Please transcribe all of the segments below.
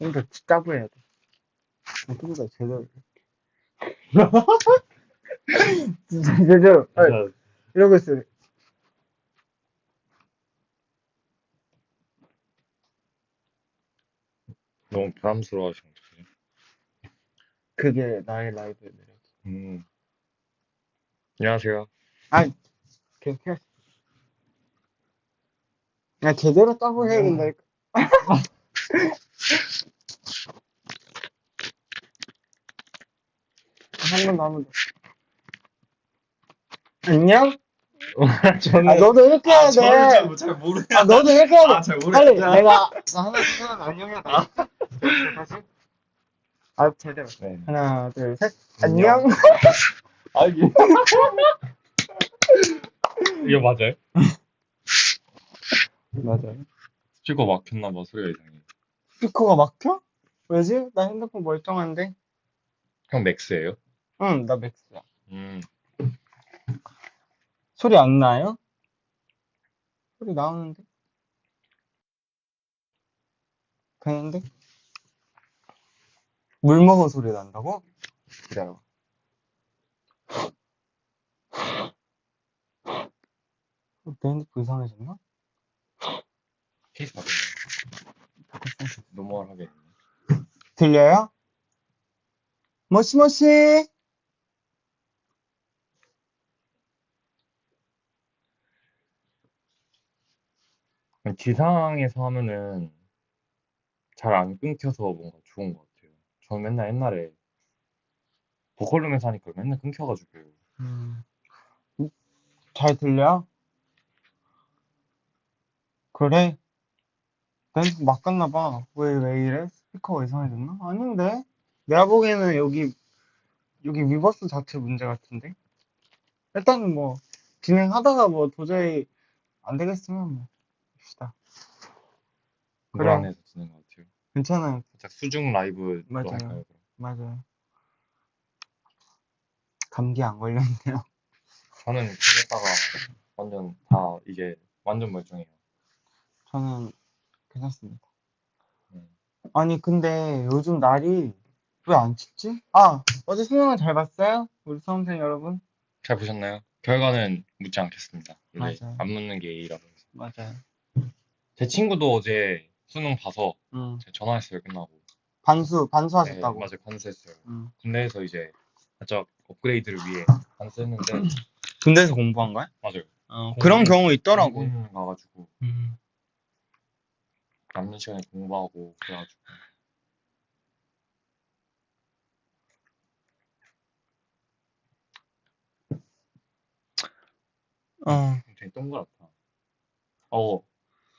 그러니까 따고 해야 돼. 그러니까 제대로. 진짜 제대로. 진짜 이러고 있어요. 너무 부담스러워하시면 어떡해. 그게 나의 라이브의 매력. 안녕하세요. 아, 계속 해. 야, 제대로 따고 해야 된다니까. 한 번 더, 한 번 더. 안녕? 저는 너도 이렇게 해야 돼. 저는 잘 모르. 너도 이렇게 해야 돼. 잘 빨리, 모르겠다. 내가, 나 하나 생각하면 안녕해야 돼. 다시. 제대로. 네. 하나, 둘, 셋. 안녕. 안녕. 이거 맞아요? 맞아요. 스피커 막혔나 봐, 소리가 이상해. 스피커가 막혀? 왜지? 나 핸드폰 멀쩡한데? 형 맥스예요? 응, 나 맥스야. 음. 소리 안 나요? 소리 나오는데? 되는데? 물 먹은 소리 난다고? 기다려. 내 핸드폰 이상해졌나? 케이스 바뀌었네. 노멀 하겠네. 들려요? 모시모시? 지상에서 하면은 잘 안 끊겨서 뭔가 좋은 것 같아요. 저는 맨날 옛날에 보컬룸에서 하니까 맨날 끊겨가지고. 잘 들려? 그래? 내 핸드폰 막 갔나봐. 왜 이래? 스피커가 이상해졌나? 아닌데? 내가 보기에는 여기 위버스 자체 문제 같은데? 일단은 뭐, 진행하다가 뭐 도저히 안 되겠으면 뭐, 합시다. 그래. 불안해서 듣는 것 같아요. 괜찮아요. 살짝 수중 라이브로 맞아요. 할까요? 그럼? 맞아요. 감기 안 걸렸네요. 저는 그랬다가 완전 다 이제 완전 멀쩡해요. 저는 괜찮습니다. 음. 아니, 근데 요즘 날이 왜 안 춥지? 아, 어제 수능을 잘 봤어요? 우리 수험생 여러분? 잘 보셨나요? 결과는 묻지 않겠습니다. 이제 맞아요. 안 묻는 게 A라서. 맞아요. 제 친구도 어제 수능 봐서 응. 제가 전화했어요, 끝나고. 반수 네, 하셨다고. 맞아요. 반수했어요. 응. 군대에서 이제 살짝 업그레이드를 위해 반수했는데, 군대에서 공부한 거야? 맞아요. 그런 경우 있더라고. 공군 가가지고 음. 남는 시간에 공부하고 그래가지고. 굉장히 동그랗다.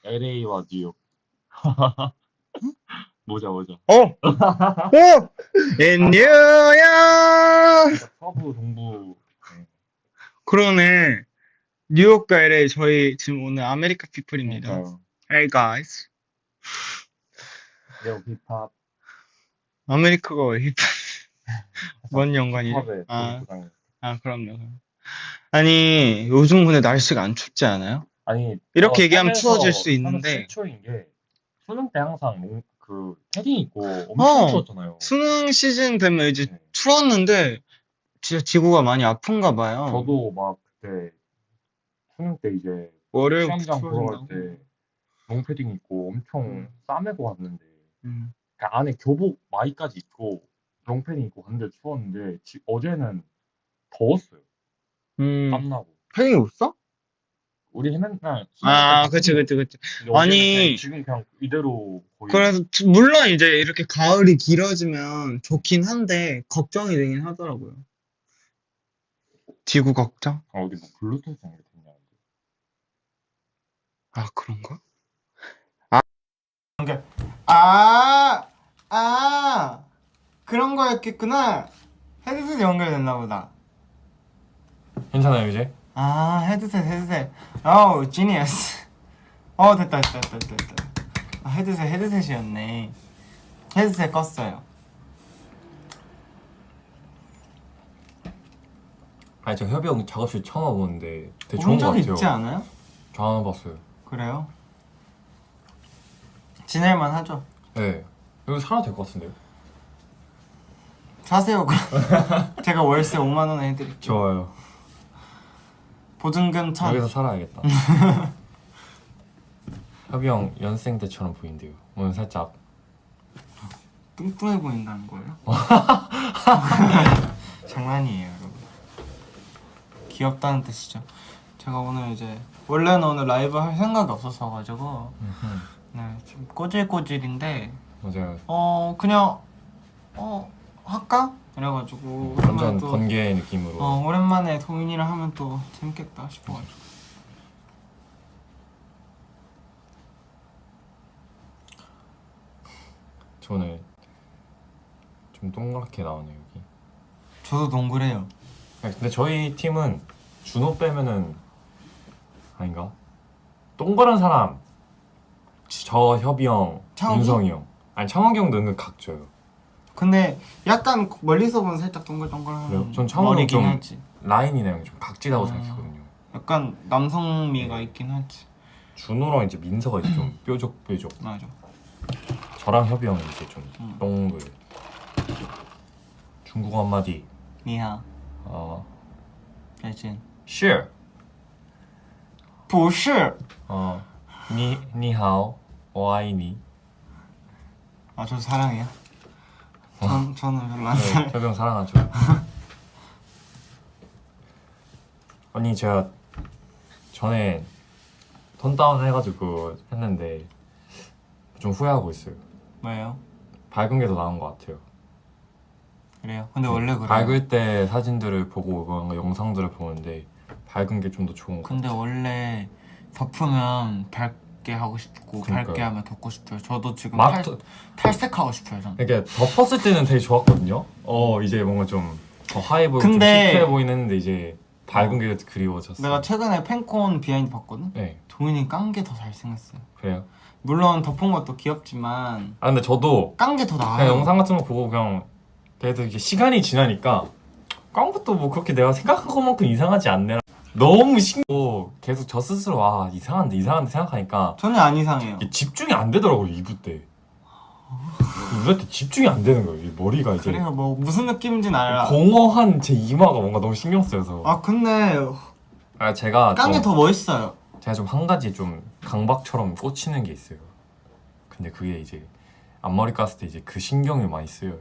LA와 뉴욕. 모자. 오! In New York! 서부, 동부. 네. 그러네. 뉴욕과 LA 저희 지금 오늘 아메리카 피플입니다. 그러니까요. Hey guys. 요 힙합. 아메리카가 왜 힙합? 뭔 연관이지? 힙합에 동부당. 그럼요. 아니, 요즘 근데 날씨가 안 춥지 않아요? 아니 이렇게 얘기하면 추워질 수 하면 있는데 최초인 게 수능 때 항상 그 패딩 입고 엄청 추웠잖아요. 수능 시즌 되면 이제 네. 추웠는데 진짜 지구가 많이 아픈가 봐요. 저도 막 그때 수능 때 이제 월요일부터 시험장 보러 갈 추워진다고? 때 롱패딩 입고 엄청 싸매고 왔는데 음. 그러니까 안에 교복 마이까지 입고 롱패딩 입고 갔는데 추웠는데 어제는 더웠어요. 땀나고. 패딩 입었어? 우리 맨날 그치. 근데 아니, 어제는 지금 그냥 이대로 거의. 그래서 물론 이제 이렇게 가을이 길어지면 좋긴 한데 걱정이 되긴 하더라고요. 지구 걱정? 여기 뭐 블루투스 연결됐냐. 그런가? 그런 거였겠구나. 헤드셋 연결됐나 보다. 괜찮아요 이제? 헤드셋. 지니어스. 됐다. 헤드셋이었네. 헤드셋 껐어요. 아니 저 협이 형 작업실 처음 와보는데 되게 본 좋은 것 적이 같아요. 있지 않아요? 저 안 와봤어요. 그래요? 지낼만 하죠. 네. 여기 살아도 될 것 같은데요? 사세요 그럼. 제가 월세 5만 원에 해드릴게요. 좋아요. 보증금 1,000. 여기서 살아야겠다. 협이 형 연생 때처럼 보인대요. 오늘 살짝 뚱뚱해 보인다는 거예요? 장난이에요 여러분. 귀엽다는 뜻이죠. 제가 오늘 이제 원래는 오늘 라이브 할 생각이 없었어가지고 네 지금 꼬질꼬질인데 맞아요. 그냥 할까? 이래가지고 완전 오랜만에 또 번개 느낌으로. 오랜만에 도민이랑 하면 또 재밌겠다 싶어가지고. 저 오늘 좀 동그랗게 나오네요 여기. 저도 동그래요. 근데 저희 팀은 준호 빼면은 아닌가? 동그란 사람 저 협이 형, 창욱이? 윤성이 형. 아니 창욱이 형도 은근 각져요. 근데 약간 멀리서 보면 살짝 동글동글한 그래요? 전 창욱이 머리긴 좀 하지. 라인이나 형이 좀 각지다고 생각했거든요. 약간 남성미가 네. 있긴 하지. 준호랑 이제 민서가 이제 좀 뾰족뾰족. 맞아. 저랑 협이 형은 이제 좀 동글. 중국어 한마디. 니하. 再见. sure. 不是. 니하오, 我爱你. 저도 사랑해요. 저는 별로 안 네, 사랑해요. 협이 형 사랑하죠. 아니 제가 전에 톤 다운 해가지고 했는데 좀 후회하고 있어요. 왜요? 밝은 게 더 나은 것 같아요. 그래요? 근데 원래 그래요. 밝을 때 사진들을 보고 뭔가 영상들을 보는데 밝은 게 좀 더 좋은 것 근데 같아요. 원래 덮으면 밝게 하고 싶고 그러니까요. 밝게 하면 덮고 싶어요. 저도 지금 막 탈색하고 싶어요. 저는. 이렇게 덮었을 때는 되게 좋았거든요. 이제 뭔가 좀 더 화해 보이고 좀 근데- 시크해 보이는데 이제 밝은 게 그리워졌어요. 내가 최근에 팬콘 비하인드 봤거든? 네, 도민이 깐 게 더 잘생겼어요. 그래요. 물론 덮은 것도 귀엽지만 아 근데 저도 깐 게 더 그냥 나아요. 영상 같은 거 보고 그냥 그래도 이게 시간이 지나니까 깐 것도 뭐 그렇게 내가 생각한 것만큼 이상하지 않네. 너무 신기하고 계속 저 스스로 이상한데 생각하니까 전혀 안 이상해요. 이게 집중이 안 되더라고요. 이부 때. 이부 때 집중이 안 되는 거예요. 이 머리가 이제 그래요. 뭐 무슨 느낌인지는 알아. 공허한 제 이마가 뭔가 너무 신경 쓰여서. 근데 제가 깐 게 더 멋있어요. 제가 좀 한 가지 좀 강박처럼 꽂히는 게 있어요. 근데 그게 이제 앞머리 깠을 때 이제 그 신경이 많이 쓰여요.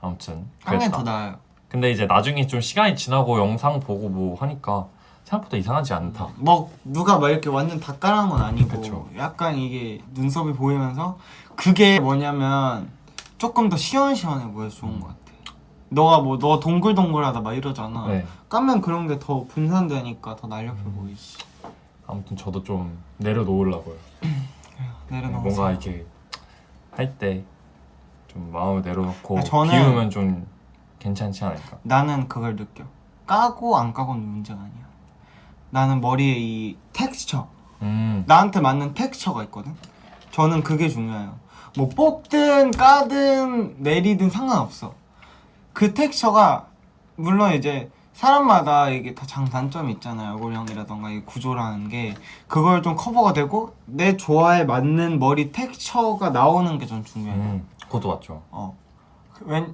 아무튼 깐 게 그랬다. 더 나아요. 근데 이제 나중에 좀 시간이 지나고 영상 보고 뭐 하니까 생각보다 이상하지 않다. 뭐 누가 막 이렇게 완전 다 까는 건 아니고 그쵸. 약간 이게 눈썹이 보이면서 그게 뭐냐면 조금 더 시원시원해 보여서 좋은 것 같아. 너 동글동글하다 막 이러잖아. 네. 까면 그런 게 더 분산되니까 더 날렵해 보이지. 아무튼 저도 좀 내려놓으려고요. 내려놓으세요. 뭔가 이렇게 할 때 좀 마음을 내려놓고 저는- 비우면 좀 괜찮지 않을까. 나는 그걸 느껴. 까고 안 까고는 문제가 아니야. 나는 머리에 이 텍스처, 나한테 맞는 텍스처가 있거든. 저는 그게 중요해요. 뭐 뽑든 까든 내리든 상관없어. 그 텍스처가 물론 이제 사람마다 이게 다 장단점이 있잖아요. 얼굴형이라던가 이 구조라는 게 그걸 좀 커버가 되고 내 조화에 맞는 머리 텍스처가 나오는 게 전 중요해요. 그것도 맞죠.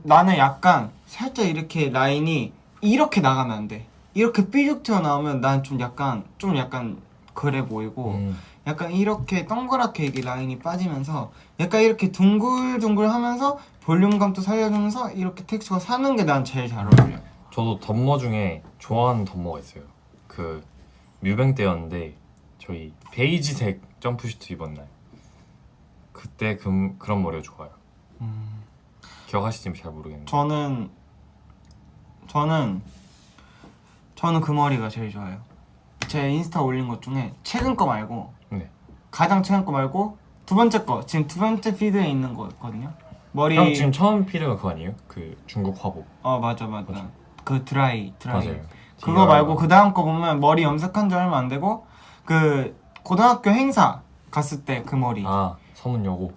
나는 약간 살짝 이렇게 라인이 이렇게 나가면 안 돼. 이렇게 삐죽 튀어나오면 난 좀 약간 그래 보이고 약간 이렇게 동그랗게 이게 라인이 빠지면서 약간 이렇게 둥글둥글하면서 볼륨감도 살려주면서 이렇게 텍스처가 사는 게 난 제일 잘 어울려. 저도 덤머 중에 좋아하는 덤머가 있어요. 그 뮤뱅 때였는데 저희 베이지색 점프슈트 입은 날 그때 그런 머리가 좋아요. 기억하시는지 잘 모르겠는데. 저는 그 머리가 제일 좋아요. 제 인스타 올린 것 중에 최근 거 말고 네. 가장 최근 거 말고 두 번째 거 지금 두 번째 피드에 있는 거거든요. 머리 형 지금 처음 피드가 그거 아니에요? 그 중국 화보. 맞아. 그 드라이 맞아요. 그거 말고 그 다음 거 보면 머리 염색한 지 얼마 안 되고 그 고등학교 행사 갔을 때 그 머리 서문여고.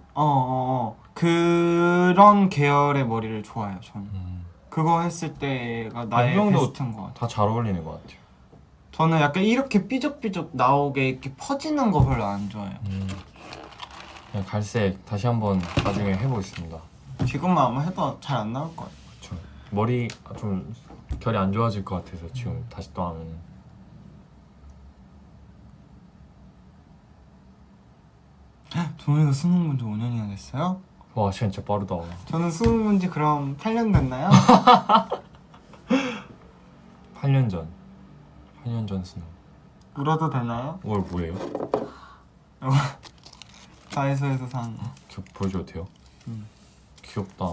그런 계열의 머리를 좋아해요. 저는 그거 했을 때가 나의 형도 베스트인 것 같아요. 다 잘 어울리는 것 같아요. 저는 약간 이렇게 삐죽삐죽 나오게 이렇게 퍼지는 거 별로 안 좋아해요. 그냥 갈색 다시 한번 나중에 해보겠습니다. 지금만 아마 해도 잘 안 나올 거예요. 그쵸. 머리 좀 결이 안 좋아질 것 같아서 지금 다시 또 하면 동이가 수능 본지 5년이나 됐어요? 와 시간 진짜 빠르다. 저는 수능 본지 그럼 8년 됐나요? 8년 전 수능. 울어도 되나요? 월 뭐예요? 다이소에서 산. 보여줘도 돼요? 음. 귀엽다.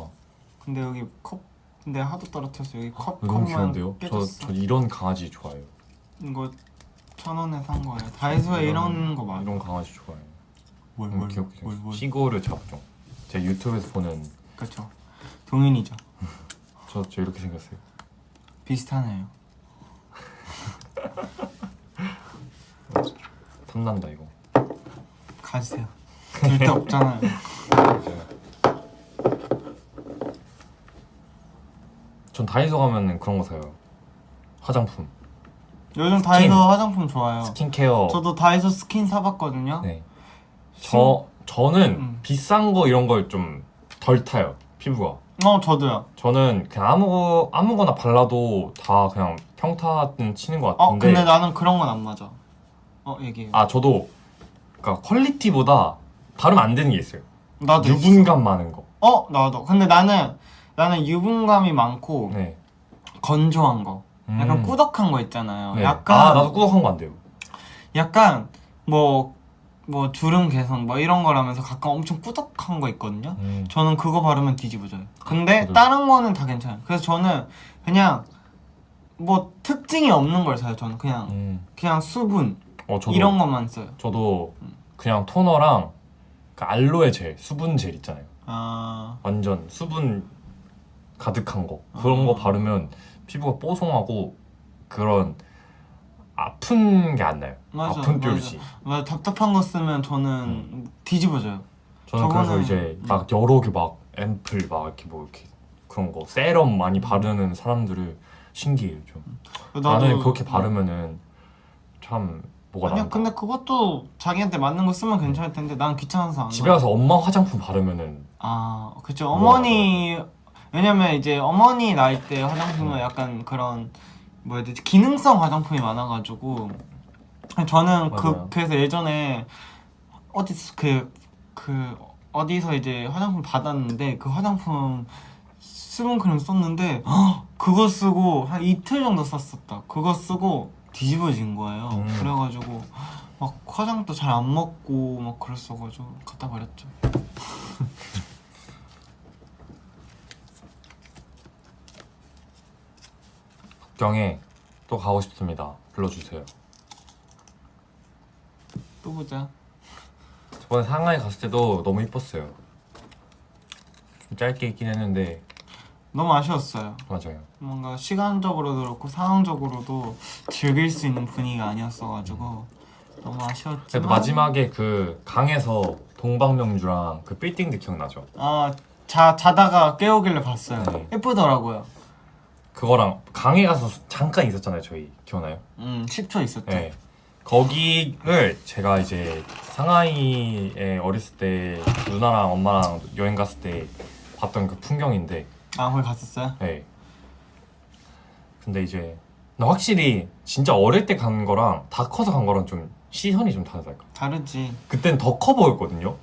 근데 여기 컵, 근데 하도 떨어뜨려서 여기 컵 너무 컵만 귀여운데요? 깨졌어. 저 이런 강아지 좋아해요. 이거 1,000원에 산 거예요. 다이소에 이런 거 많아. 이런 강아지 좋아해요. 뭘, 너무 뭘, 귀엽게 뭘, 생겼어. 뭘. 시골을 잡종. 제가 유튜브에서 보는 그렇죠. 동인이죠. 저 이렇게 생겼어요. 비슷하네요. 탐난다 이거. 가지세요. 절대 없잖아요. 전 다이소 가면은 그런 거 사요. 화장품, 요즘 다이소 화장품 좋아요. 스킨케어. 저도 다이소 스킨 사봤거든요. 네. 저는 비싼 거 이런 걸 좀 덜 타요. 피부가. 저도요. 저는 그냥 아무거나 발라도 다 그냥 평타는 치는 것 같은데. 근데 나는 그런 건 안 맞아. 얘기해요. 저도 그러니까 퀄리티보다 바르면 안 되는 게 있어요. 나도 유분감 많은 거. 나도. 근데 나는 유분감이 많고 네. 건조한 거. 약간 꾸덕한 거 있잖아요. 네. 약간 나도 꾸덕한 거 안 돼요. 약간 뭐 주름 개선 뭐 이런 거라면서 가끔 엄청 꾸덕한 거 있거든요. 저는 그거 바르면 뒤집어져요. 근데 저도요. 다른 거는 다 괜찮아요. 그래서 저는 그냥 뭐 특징이 없는 걸 사요. 저는 그냥 수분 저도, 이런 것만 써요. 저도 그냥 토너랑 그 알로에 젤, 수분 젤 있잖아요. 완전 수분 가득한 거. 그런 거 바르면 피부가 뽀송하고 그런 아픈 게 안 나요. 맞아, 아픈 뾰루지. 맞아. 답답한 거 쓰면 저는 뒤집어져요. 저는 그래서 이제 막 여러 개 막 앰플 막 이렇게 뭐 이렇게 그런 거 세럼 많이 바르는 사람들을 신기해요 좀. 나는 그렇게 바르면은 참 뭐가 아니야, 나은가. 근데 그것도 자기한테 맞는 거 쓰면 괜찮을 텐데 난 귀찮아서 안 집에 가서 엄마 화장품 바르면은 그쵸. 어머니 왜냐면 이제 어머니 나이 때 화장품은 약간 그런 뭐야 되지 기능성 화장품이 많아가지고 저는 맞아요. 그래서 예전에 어디서 이제 화장품 받았는데 그 화장품 수분크림 썼는데 그거 쓰고 한 이틀 정도 썼었다. 그거 쓰고 뒤집어진 거예요. 그래가지고 막 화장도 잘 안 먹고 막 그랬어가지고 갖다 버렸죠. 북경에 또 가고 싶습니다. 불러주세요. 또 보자. 저번에 상하이 갔을 때도 너무 이뻤어요. 좀 짧게 있긴 했는데 너무 아쉬웠어요. 맞아요. 뭔가 시간적으로도 그렇고 상황적으로도 즐길 수 있는 분위기가 아니었어가지고 너무 아쉬웠지만 그래도 마지막에 그 강에서 동방명주랑 그 빌딩들 기억나죠? 자다가 깨우길래 봤어요. 네. 예쁘더라고요. 그거랑 강에 가서 잠깐 있었잖아요. 저희 기억나요? 10초 있었죠. 네. 거기를 제가 이제 상하이에 어렸을 때 누나랑 엄마랑 여행 갔을 때 봤던 그 풍경인데 거기 갔었어요? 네. 근데 이제 확실히 진짜 어릴 때 간 거랑 다 커서 간 거랑 좀 시선이 좀 다르달까. 다르지. 그땐 더 커 보였거든요.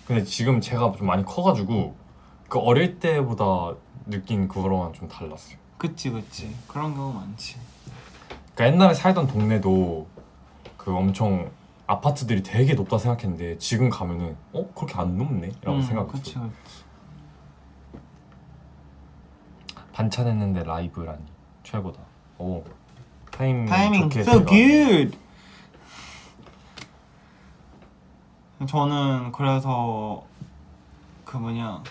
근데 지금 제가 좀 많이 커가지고 그 어릴 때보다 느낀 그거랑 좀 달랐어요. 그치 그런 경우 많지. 그러니까 옛날에 살던 동네도 그 엄청 아파트들이 되게 높다 생각했는데 지금 가면은 그렇게 안 높네? 라고 생각했어요. 그치. 반찬했는데 라이브라니 최고다. 오 타이밍 좋게 so 들어가네. good. 저는 그래서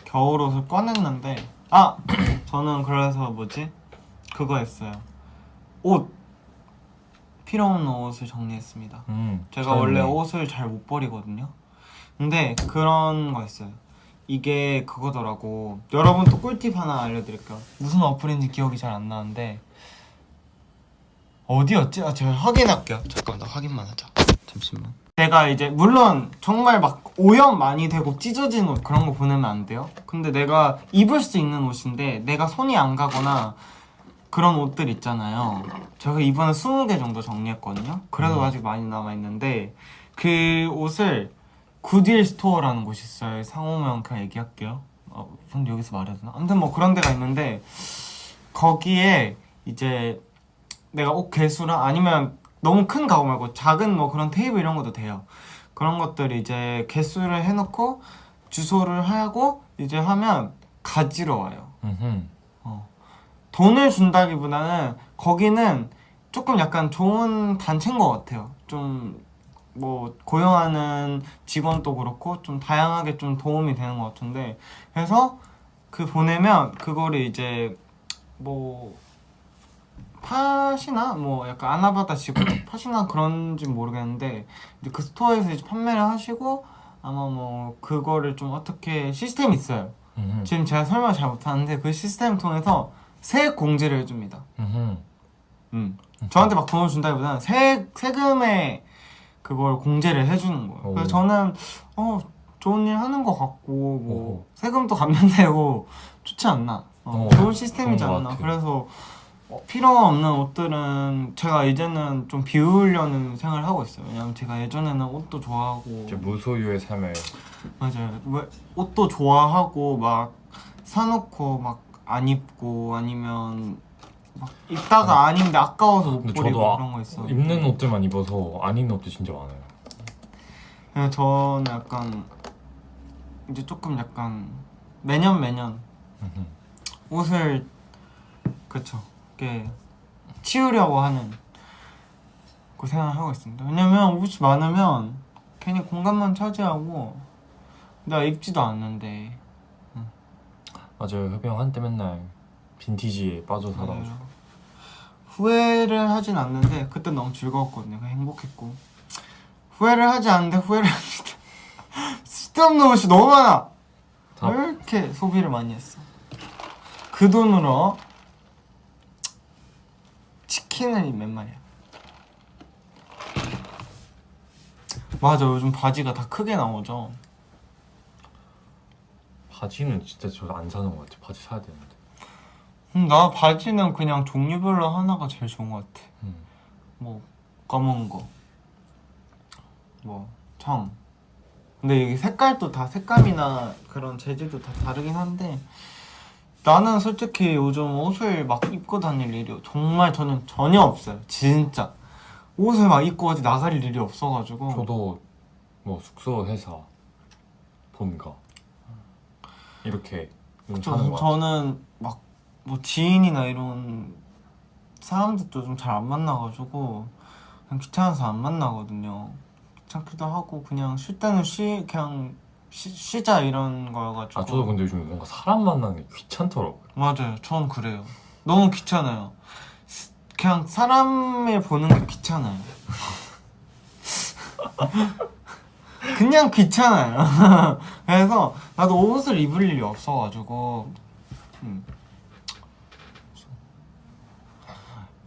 겨울옷을 꺼냈는데 저는 그래서 그거 했어요. 필요 없는 옷을 정리했습니다. 제가 원래 옷을 잘 못 버리거든요. 근데 그런 거 있어요. 이게 그거더라고. 여러분 또 꿀팁 하나 알려드릴게요. 무슨 어플인지 기억이 잘 안 나는데 어디였지? 제가 확인할게요. 잠깐 나 확인만 하자. 잠시만. 내가 이제 물론 정말 막 오염 많이 되고 찢어진 옷 그런 거 보내면 안 돼요. 근데 내가 입을 수 있는 옷인데 내가 손이 안 가거나 그런 옷들 있잖아요. 제가 이번에 20개 정도 정리했거든요. 그래도 아직 많이 남아있는데 그 옷을 굿윌 스토어라는 곳이 있어요. 상호명 그냥 얘기할게요. 근데 여기서 말해도 되나? 아무튼 뭐 그런 데가 있는데 거기에 이제 내가 옷 개수랑 아니면 너무 큰 가구 말고 작은 뭐 그런 테이블 이런 것도 돼요. 그런 것들 이제 개수를 해놓고 주소를 하고 이제 하면 가지러 와요. 돈을 준다기보다는 거기는 조금 약간 좋은 단체인 것 같아요. 좀 뭐 고용하는 직원도 그렇고 좀 다양하게 좀 도움이 되는 것 같은데 그래서 그 보내면 그거를 이제 뭐 팟이나 뭐 약간 아나바다 직원 팟이나 그런지 모르겠는데 이제 그 스토어에서 이제 판매를 하시고 아마 뭐 그거를 좀 어떻게 시스템이 있어요. 지금 제가 설명 잘 못하는데 그 시스템을 통해서 세액 공제를 해줍니다. 저한테 막 돈을 준다기보다는 세금에 그걸 공제를 해주는 거예요. 그래서 저는 좋은 일 하는 것 같고 뭐 세금도 감면되고 좋지 않나. 좋은 시스템이지 않나. 그래서 필요 없는 옷들은 제가 이제는 좀 비우려는 생각을 하고 있어요. 왜냐면 제가 예전에는 옷도 좋아하고 이제 무소유의 삶을 맞아요. 왜 옷도 좋아하고 막 사놓고 막 안 입고 아니면 막 입다가 안 입는데 아까워서 못 근데 버리고 저도 그런 거 있어. 입는 옷들만 입어서 안 입는 옷도 진짜 많아요. 그냥 저는 약간 이제 조금 약간 매년 옷을 그쵸 이렇게 치우려고 하는 그 생각을 하고 있습니다. 왜냐면 옷이 많으면 괜히 공간만 차지하고 내가 입지도 않는데. 맞아요. 협이 형 한때 맨날 빈티지에 빠져 살아가지고 후회를 하진 않는데 그때 너무 즐거웠거든요. 그냥 행복했고 후회를 하지 않는데 후회를 합니다. 쓸데없는 옷이 너무 많아. 왜 이렇게 소비를 많이 했어? 그 돈으로 치킨을 몇 마리야. 맞아, 요즘 바지가 다 크게 나오죠. 바지는 진짜 저 안 사는 것 같아. 바지 사야 되는데. 나 바지는 그냥 종류별로 하나가 제일 좋은 것 같아. 뭐 검은 거, 뭐 청. 근데 이게 색깔도 다 색감이나 그런 재질도 다 다르긴 한데 나는 솔직히 요즘 옷을 막 입고 다닐 일이 정말 저는 전혀 없어요. 진짜 옷을 막 입고 어디 나갈 일이 없어가지고. 저도 뭐 숙소, 회사, 본가 이렇게 사는 것 같아요. 저는 막 뭐 지인이나 이런 사람들도 좀 잘 안 만나가지고 그냥 귀찮아서 안 만나거든요. 귀찮기도 하고 그냥 쉴 때는 그냥 쉬자 이런 거여가지고. 아 저도 근데 요즘 뭔가 사람 만나는 게 귀찮더라고요. 맞아요, 전 그래요. 너무 귀찮아요. 그냥 사람을 보는 게 귀찮아요. 그냥 귀찮아요. 그래서 나도 옷을 입을 일이 없어가지고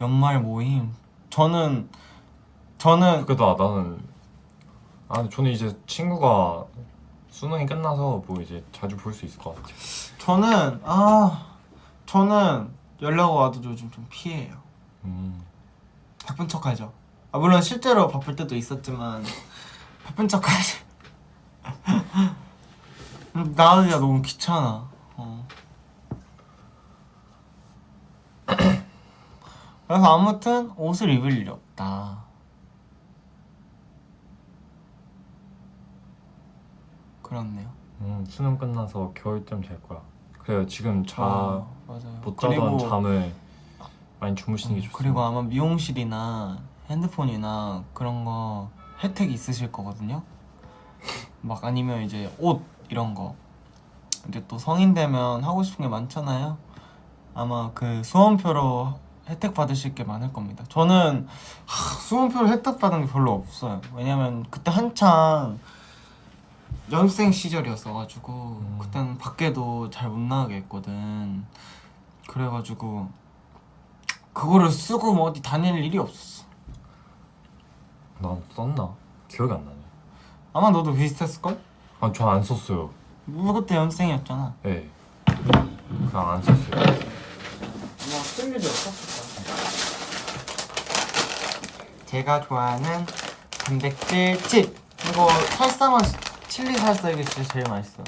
연말 모임 저는 그래도 나는 저는 이제 친구가 수능이 끝나서 뭐 이제 자주 볼 수 있을 것 같아요. 저는 연락 와도 요즘 좀 피해요. 바쁜 척하죠. 물론 실제로 바쁠 때도 있었지만 바쁜 척하지. 나가기가 너무 귀찮아. 그래서 아무튼 옷을 입을 일이 없다. 그렇네요. 수능 끝나서 겨울쯤 잘 거야. 그래요. 지금 맞아요. 못 자던 잠을 많이 주무시는 게 좋습니다. 그리고 아마 미용실이나 핸드폰이나 그런 거 혜택이 있으실 거거든요. 막 아니면 이제 옷 이런 거 이제 또 성인 되면 하고 싶은 게 많잖아요. 아마 그 수험표로 혜택 받으실 게 많을 겁니다. 저는 수험표로 혜택 받은 게 별로 없어요. 왜냐면 그때 한창 연습생 시절이었어가지고 그때는 밖에도 잘 못 나가게 했거든. 그래가지고 그거를 쓰고 뭐 어디 다닐 일이 없었어. 난 썼나? 기억이 안 나네. 아마 너도 비슷했을걸? 아, 저 안 썼어요. 너 그때 연생이었잖아. 네. 그냥 안 썼어요. 아마 스탠드도 없었을 거야. 제가 좋아하는 단백질 칩. 이거 살사만 칠리 살사 이게 진짜 제일 맛있어요.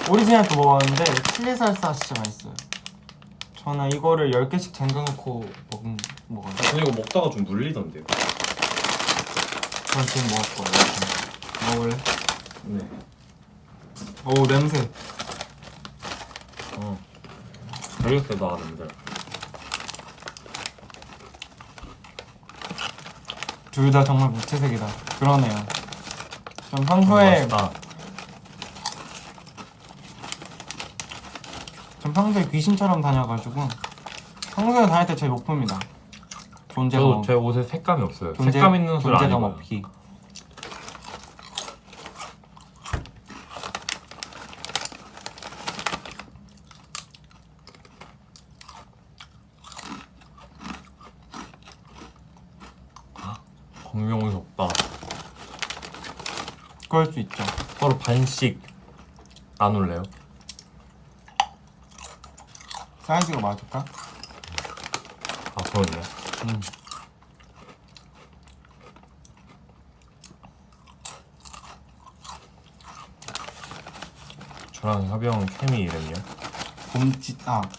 오리지널도 먹었는데 칠리 살사 진짜 맛있어요. 저는 이거를 10개씩 잠가놓고 먹어요. 근데 이거 먹다가 좀 물리던데요. 전 지금 먹을 거예요. 먹을래? 네. 오 냄새. 되게 세다 근데. 둘 다 정말 무채색이다. 그러네요. 전 평소에 맛있다. 귀신처럼 다녀가지고 평소에 다닐 때 제일 높습니다. 존재감. 저도 제 옷에 색감이 없어요. 색감 있는 옷을 안 존재감 입어요. 없기. 공명이 없다. 그럴 수 있죠. 서로 반씩 나눌래요? 사이즈가 맞을까? 아 그러네. 저랑 협영 케미 이름이요?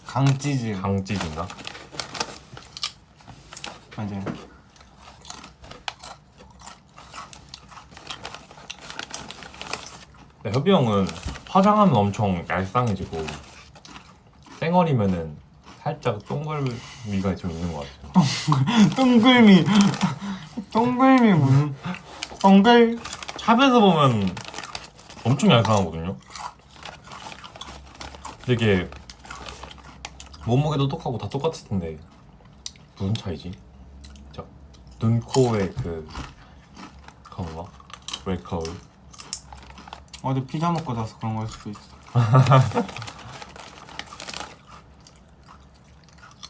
강찌즈. 강찌인가? 맞아요. 네, 협영은 화장하면 엄청 얄쌍해지고 쌩얼이면은 살짝 동글미가 좀 있는 것 같아요. 동글미. 동글미 무슨? 동글. 샵에서 보면 엄청 얄쌍하거든요. 되게 몸무게도 똑같고 다 똑같을 텐데 무슨 차이지? 진짜 눈, 코의 그건가? 웨이커울. 어제 피자 먹고 자서 그런 걸 수도 있어.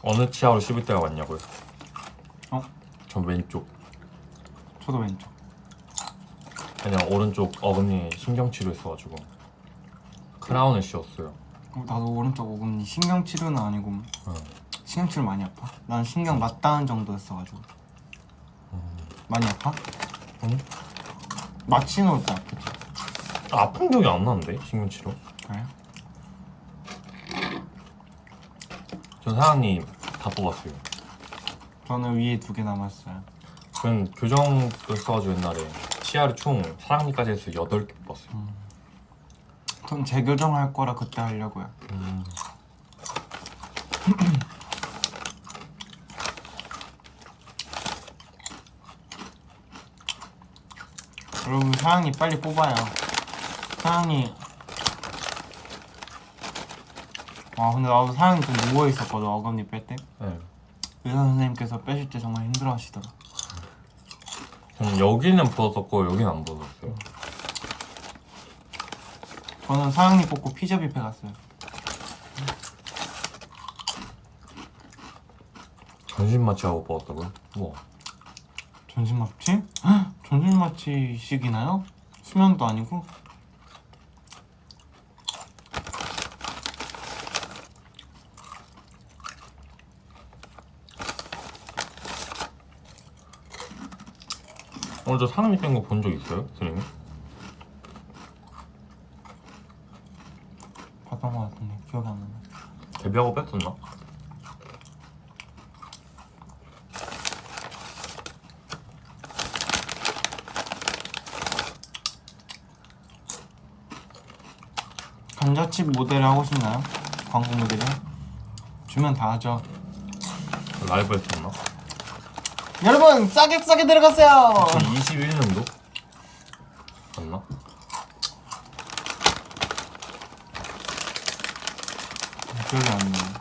어느 치아로 씹을 때가 맞냐고요? 어? 전 왼쪽. 저도 왼쪽. 그냥 오른쪽 어금니에 신경치료 했어가지고 크라운을 씌웠어요. 나도 오른쪽 어금니 신경 치료는 아니고 신경 치료 많이 아파. 난 신경 맞닿은 정도였어가지고. 많이 아파? 응? 마취 놓을 때 아프지. 아픈 기억이 안 나는데 신경치료? 그래? 전 사장님 다 뽑았어요. 저는 위에 2개 남았어요. 저는 교정도 써가지고 옛날에 치아를 총 사랑니까지 해서 8개 뽑았어요. 전 재교정할 거라 그때 하려고요. 여러분 사랑니 빨리 뽑아요. 사랑니. 근데 나도 사랑니 좀 누워있었거든 어금니 뺄 때. 네. 의사 선생님께서 빼실 때 정말 힘들어 하시더라. 저는 여기는 부었었고 여기는 안 부었어요. 저는 사랑니 뽑고 피자 뷔페 갔어요. 전신 마취하고 뽑았다고요? 우와. 전신 마취? 전신 마취식이나요? 수면도 아니고? 오늘 저 사랑니 뺀 거 본 적 있어요? 선생님? 봤던 거 같은데 기억이 안 나네. 데뷔하고 뺐었나? 감자칩 모델 하고 싶나요? 광고 모델을? 주면 다 하죠. 라이브 했었나? 여러분 싸게 들어갔어요. 21년도? 맞나? 기억이 안 나요.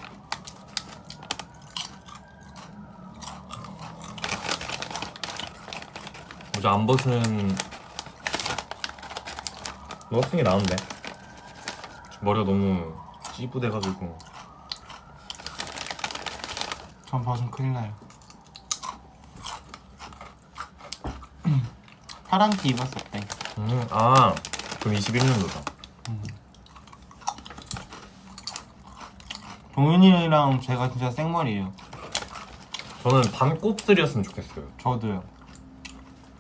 모자 안 벗은 벗은 게 나은데 머리가 너무 찌부돼가지고. 전 벗으면 큰일 나요. 파란 티 입었을 때 아 그럼 21년도다. 동윤이랑 제가 진짜 생머리예요. 저는 반 곱슬이었으면 좋겠어요. 저도요.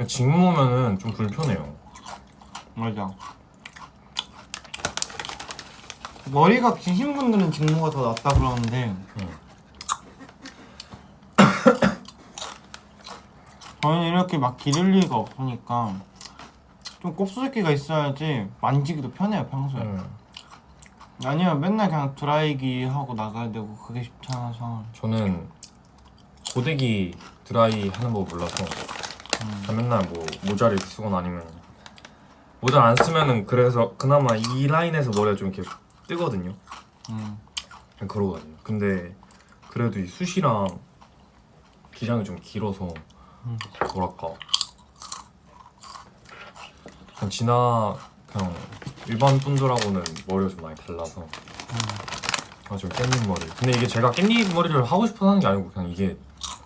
직모면은 좀 불편해요. 맞아. 머리가 기신 분들은 직모가 더 낫다 그러는데 저희는 이렇게 막 기를 리가 없으니까 좀 곱슬기가 있어야지 만지기도 편해요 평소에. 아니면 맨날 그냥 드라이기 하고 나가야 되고 그게 귀찮아서. 저는 고데기 드라이 하는 법 몰라서 그냥 맨날 뭐 모자를 쓰거나 아니면 모자 안 쓰면은 그래서 그나마 이 라인에서 머리가 좀 이렇게 뜨거든요. 그냥 그러거든요. 근데 그래도 이 숱이랑 기장이 좀 길어서 뭐랄까 그냥 일반 분들하고는 머리가 좀 많이 달라서 좀 깻잎 머리. 근데 이게 제가 깻잎 머리를 하고 싶어서 하는 게 아니고 그냥 이게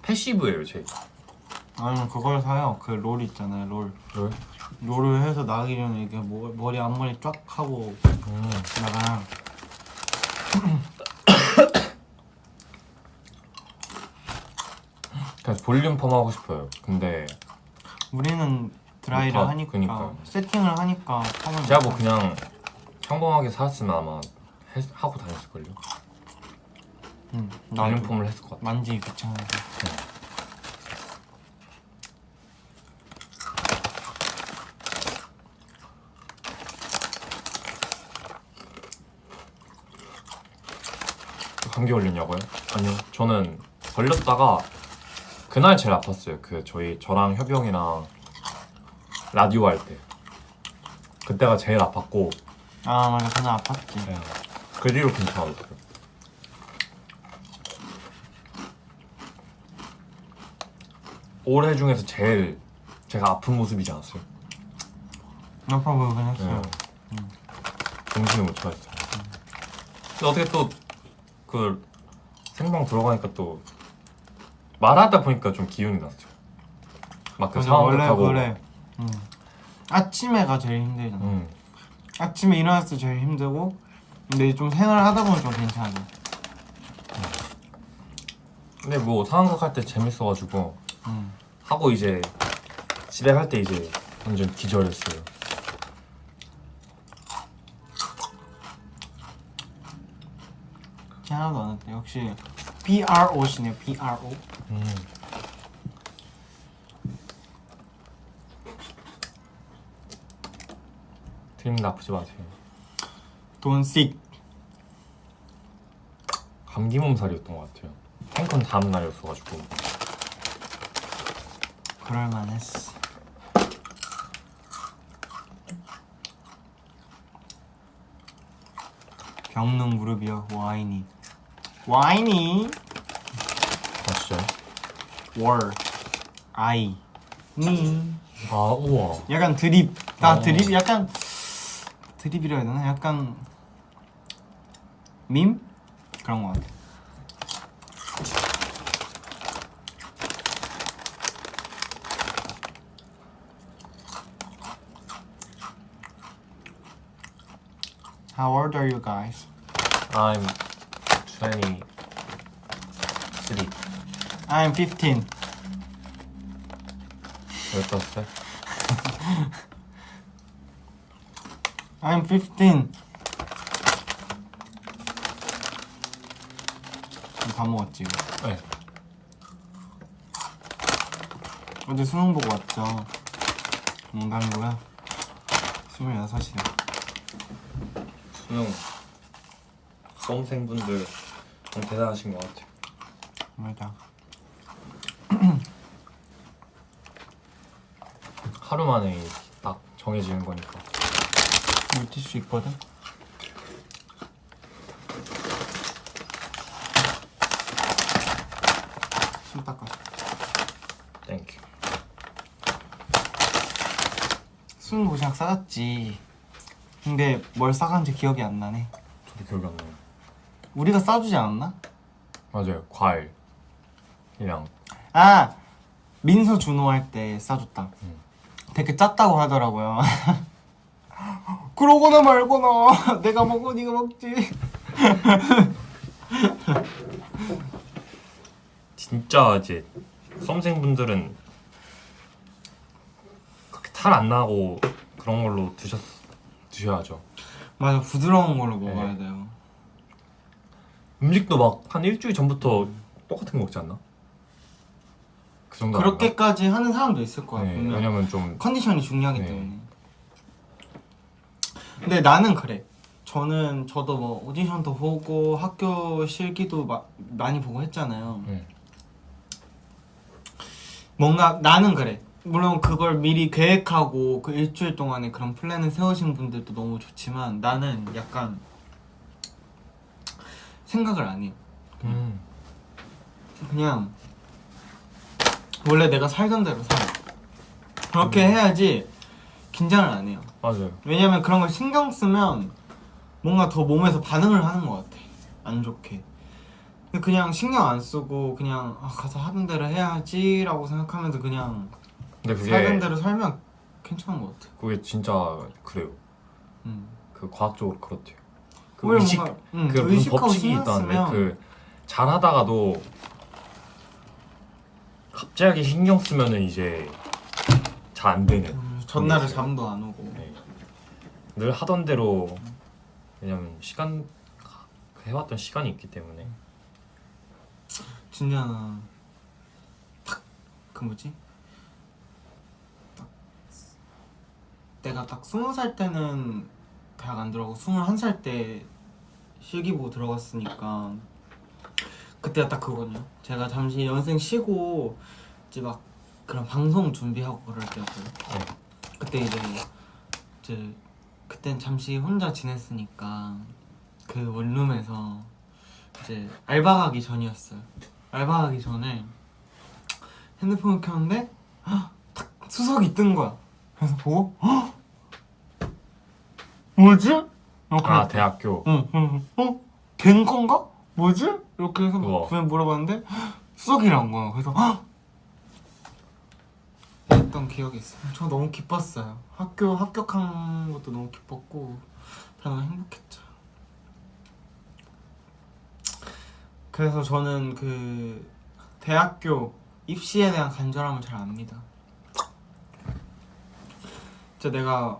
패시브예요 제. 아니면 그걸 사요. 그 롤 있잖아요 롤. 롤을 해서 나기면 이게 머리 앞머리 쫙 하고 나가요. 그냥 볼륨 펌 하고 싶어요. 근데 우리는 드라이를 못하- 하니까 그니까요. 세팅을 하니까 하면 제가 뭐 그냥 평범하게 살았으면 아마 하고 다녔을걸요. 볼륨 나도 펌을 했을 것 같아. 만지기 귀찮아서. 감기 걸렸냐고요? 아니요. 저는 걸렸다가 그날 제일 아팠어요. 저랑 협이 형이랑 라디오 할 때. 그때가 제일 아팠고 아 맞아 그날 아팠지. 네. 그 뒤로 괜찮았어요. 올해 중에서 제일 제가 아픈 모습이지 않았어요? 아파 보이긴 했어요. 정신을 못 차렸어요. 근데 어떻게 또 그 생방 들어가니까 또 말하다 보니까 좀 기운이 났어요. 막 그 맞아, 상황도 원래 하고 그래. 아침에가 제일 힘들잖아. 아침에 일어났을 때 제일 힘들고 근데 좀 생활을 하다 보면 좀 괜찮아져. 근데 뭐 상황극 할 때 재밌어가지고 하고 이제 집에 갈 때 이제 완전 기절했어요. 티 하나도 안 났대. 역시 PRO시네요. PRO. 드림 나쁘지 마세요. Don't sick. 감기 몸살이었던 것 같아요. 탱컨 다음 날이었어가지고. 그럴만했어. 병릉 무릎이요. 와인이. 와인이. 아 진짜요? 월. 아이. 니. 아 우와. 약간 드립. 드립 약간 드립이라 해야 되나? 약간 밈? 그런 거 같아. How old are you guys? I'm 23. I'm 15. 15살? I'm 15. 다 먹었지 이거. 네. 어제 수능 보고 왔죠. 농담이고요. 26이요. 수능 수험생분들 너무 대단하신 것 같아요. 맞아. 하루 만에 딱 정해지는 거니까. 물티슈 있거든? 손 닦아. 땡큐. 수능 도시락 싸갔지. 근데 뭘 싸간지 기억이 안 나네. 저도 기억이 안 나요. 우리가 싸주지 않았나? 맞아요. 과일이랑 아! 민서 준호 할 때 싸줬다. 되게 짰다고 하더라고요. 그러거나 말거나 내가 먹어 네가 먹지. 진짜 이제 수험생분들은 그렇게 탈 안 나고 그런 걸로 드셔야죠. 맞아, 부드러운 걸로 네. 먹어야 돼요. 음식도 막 한 일주일 전부터 똑같은 거 먹지 않나? 그 정도 아닌가? 그렇게까지 하는 사람도 있을 거야. 네, 보면 왜냐면 좀 컨디션이 중요하기 네. 때문에. 근데 나는 그래. 저도 뭐 오디션도 보고 학교 실기도 많이 보고 했잖아요. 뭔가 나는 그래. 물론 그걸 미리 계획하고 그 일주일 동안에 그런 플랜을 세우신 분들도 너무 좋지만 나는 약간 생각을 안 해요. 그냥 원래 내가 살던 대로 살아. 그렇게 해야지 긴장을 안 해요. 맞아요. 왜냐면 그런 걸 신경 쓰면 뭔가 더 몸에서 반응을 하는 것 같아. 안 좋게. 근데 그냥 신경 안 쓰고 그냥 가서 하던 대로 해야지 라고 생각하면서 그냥 근데 그게 살던 대로 살면 괜찮은 것 같아. 그게 진짜 그래요. 그 과학적으로 그렇대요. 그 오히려 의식 뭔가, 그 무슨 의식하고 법칙이 신경 있다는데 쓰면 그 잘하다가도 갑자기 신경 쓰면은 이제 잘 안 되는. 전날에 있어요. 잠도 안 오고. 네. 늘 하던 대로 왜냐면 시간 해왔던 시간이 있기 때문에. 진짜 그 뭐지? 내가 딱 20살 때는 대학 안 들어가고 21살 때 실기부 들어갔으니까 그때가 딱 그거거든요. 제가 잠시 연생 쉬고 이제 막 그런 방송 준비하고 그럴 때였어요. 그때 이제 그땐 잠시 혼자 지냈으니까 그 원룸에서 이제 알바 가기 전이었어요. 알바 가기 전에 핸드폰을 켰는데 딱 수석이 뜬 거야. 그래서 보고 뭐지? 아 대학교. 응. 된 건가? 뭐지? 이렇게 해서 우와. 그냥 물어봤는데 수석이란 거야. 그래서 했던 기억이 있어요. 저 너무 기뻤어요. 학교 합격한 것도 너무 기뻤고 다 너무 행복했죠. 그래서 저는 그 대학교 입시에 대한 간절함을 잘 압니다. 진짜 내가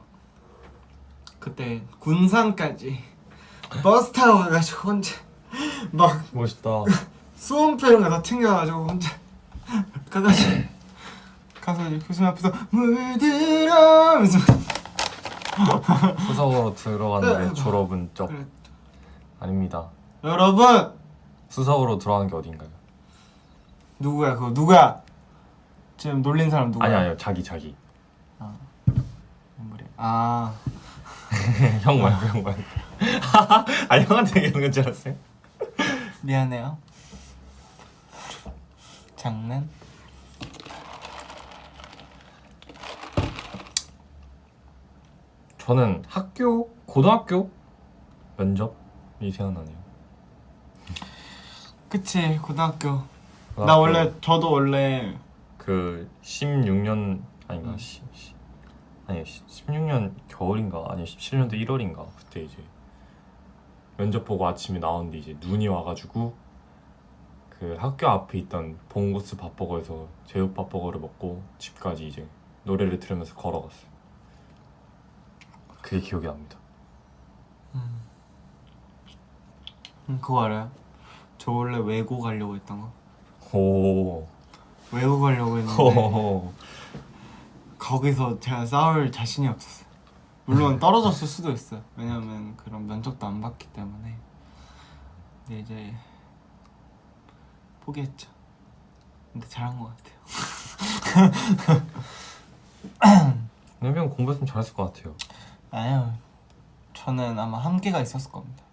그때 군산까지 버스 타고 가가지고 혼자 막 멋있다. 수험표를 다 챙겨가지고 혼자 가서 이제 교수님 앞에서 물들어 하면서 수석으로 들어갔는데 졸업은 쩍 그래. 아닙니다. 여러분 수석으로 들어가는 게 어딘가요? 누구야 그거 누구야? 지금 놀린 사람 누구야? 아니요 자기 아 형 말고 형 말고. 아 형한테 얘기하는 건 줄 알았어요? 미안해요. 장난? 저는 고등학교 면접이 생각나네요. 그치 고등학교. 나 원래 저도 원래 그 16년 아닌가? 아니 16년 겨울인가 아니 17년도 1월인가 그때 이제 면접 보고 아침에 나왔는데 이제 눈이 와가지고 그 학교 앞에 있던 봉구스 밥버거에서 제육 밥버거를 먹고 집까지 이제 노래를 들으면서 걸어갔어요. 그게 기억이 납니다. 그거 알아요? 저 원래 외고 가려고 했던 거. 오. 외고 가려고 했는데 거기서 제가 싸울 자신이 없었어요. 물론 떨어졌을 수도 있어요. 왜냐면 그런 면접도 안 봤기 때문에. 근데 이제 포기했죠. 근데 잘한 것 같아요. 그냥 공부했으면 잘했을 것 같아요. 아유, 저는 아마 한계가 있었을 겁니다.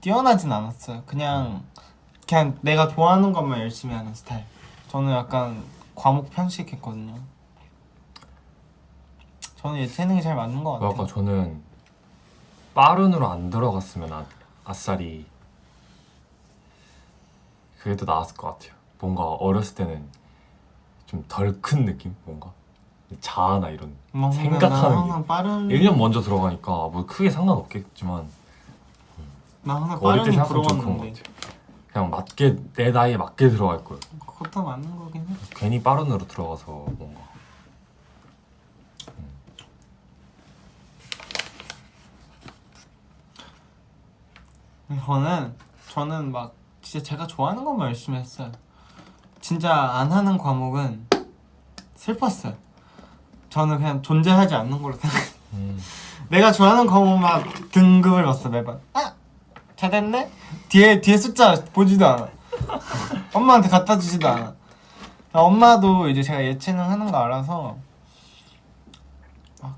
뛰어나진 않았어요. 그냥 내가 좋아하는 것만 열심히 하는 스타일. 저는 약간 과목 편식했거든요. 저는 예체능이 잘 맞는 것 같아요. 아까 저는 빠른으로 안 들어갔으면 아싸리 그래도 나았을 것 같아요. 뭔가 어렸을 때는 좀 덜 큰 느낌? 뭔가 자아나 이런 나 생각하는 항상 빠른 1년 먼저 들어가니까 뭐 크게 상관없겠지만 나 항상 어릴 때 빠른이 생각하면 좀 그런 것 부러웠는데 같아요. 그냥 맞게 내 나이에 맞게 들어갈 거예요. 그것도 맞는 거긴 해. 괜히 빠른으로 들어가서 뭔가 저는 막 진짜 제가 좋아하는 것만 열심히 했어요. 진짜 안 하는 과목은 슬펐어요. 저는 그냥 존재하지 않는 걸로 생각해요. 내가 좋아하는 과목만 등급을 봤어 매번. 아! 잘 됐네? 뒤에 숫자 보지도 않아. 엄마한테 갖다 주지도 않아. 엄마도 이제 제가 예체능 하는 거 알아서 막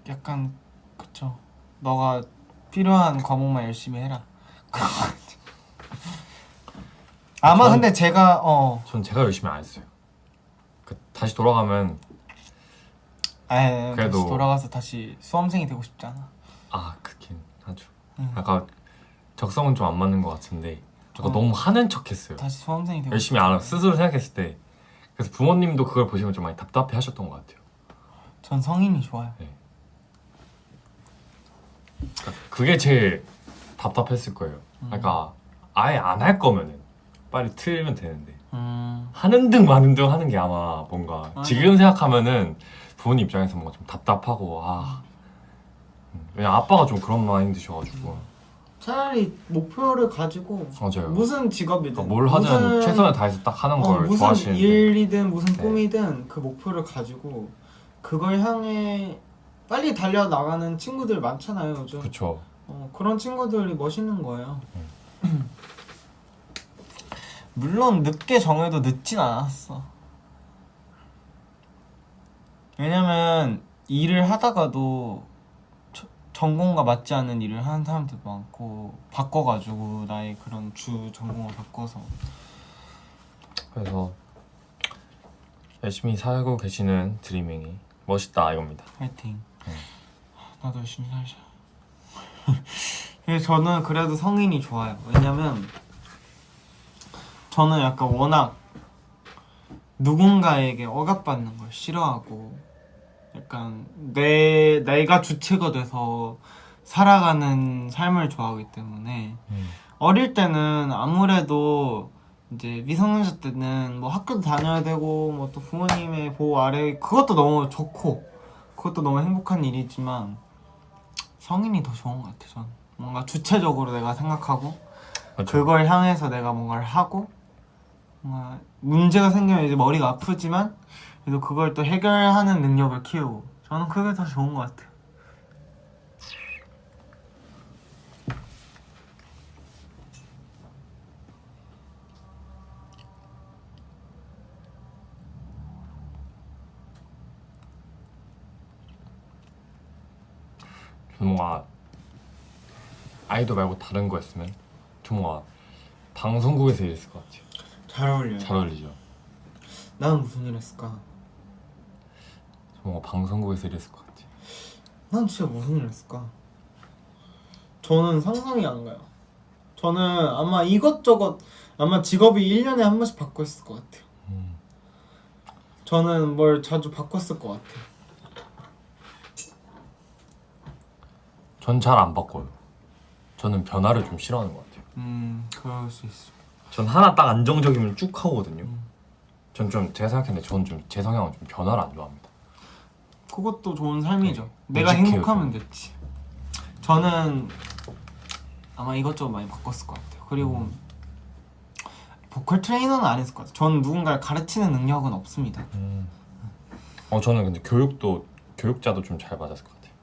약간 그쵸. 너가 필요한 과목만 열심히 해라. 그런 거 같아. 아마 근데 제가 전 제가 열심히 안 했어요. 다시 돌아가면 그래도- 다시 돌아가서 다시 수험생이 되고 싶지 않아. 그긴 하죠. 아까 적성은 좀 안 맞는 것 같은데 제가 너무 하는 척했어요. 다시 수험생이 되고 열심히 안 하고 스스로 생각했을 때. 그래서 부모님도 그걸 보시면 좀 많이 답답해 하셨던 것 같아요. 전 성인이 좋아요. 그게 제일 답답했을 거예요. 그러니까 아예 안 할 거면은 빨리 틀면 되는데 하는 등 마는 등 하는 게 아마 뭔가 지금 생각하면은 부모님 입장에서 뭔가 좀 답답하고 왜냐 아빠가 좀 그런 마인드셔가지고 차라리 목표를 가지고 맞아요. 무슨 직업이든 그러니까 뭘 하든 최선을 다해서 딱 하는 걸 무슨 좋아하시는데 일이든 무슨 네. 꿈이든 그 목표를 가지고 그걸 향해 빨리 달려 나가는 친구들 많잖아요 요즘. 그쵸. 그런 친구들이 멋있는 거예요. 물론 늦게 정해도 늦진 않았어. 왜냐면 일을 하다가도 전공과 맞지 않는 일을 하는 사람들도 많고 바꿔가지고 나의 그런 주 전공을 바꿔서. 그래서 열심히 살고 계시는 드리밍이 멋있다 이겁니다. 파이팅. 나도 열심히 살자. 그래서 저는 그래도 성인이 좋아요. 왜냐면 저는 약간 워낙 누군가에게 억압받는 걸 싫어하고 약간 내가 주체가 돼서 살아가는 삶을 좋아하기 때문에 어릴 때는 아무래도 이제 미성년자 때는 뭐 학교도 다녀야 되고 뭐 또 부모님의 보호 아래 그것도 너무 좋고 그것도 너무 행복한 일이지만 성인이 더 좋은 것 같아. 저는 뭔가 주체적으로 내가 생각하고 그렇죠. 그걸 향해서 내가 뭔가를 하고 뭔가 문제가 생기면 이제 머리가 아프지만 그래도 그걸 또 해결하는 능력을 키우고 저는 그게 더 좋은 것 같아요. 뭔가 아이돌 말고 다른 거였으면 좀 뭔가 방송국에서 일했을 것 같아요. 잘 어울려요. 잘 어울리죠. 난 무슨 일 했을까? 뭔가 방송국에서 일했을 것 같아요. 난 진짜 무슨 일 했을까? 저는 상상이 안 가요. 저는 아마 이것저것 아마 직업이 1년에 한 번씩 바꿨을 것 같아요. 저는 뭘 자주 바꿨을 것 같아요. 전 잘 안 바꿔요. 저는 변화를 좀 싫어하는 것 같아요. 그럴 수 있어. 전 하나 딱 안정적이면 쭉 하거든요. 전 좀 제가 생각했는데 저는 좀 제 성향은 좀 변화를 안 좋아합니다. 그것도 좋은 삶이죠. 네. 내가 묵직해요, 행복하면 저는. 됐지. 저는 아마 이것저것 많이 바꿨을 것 같아요. 그리고 보컬 트레이너는 안 했을 것 같아요. 저는 누군가를 가르치는 능력은 없습니다. 저는 근데 교육자도 좀 잘 맞았을 것 같아요.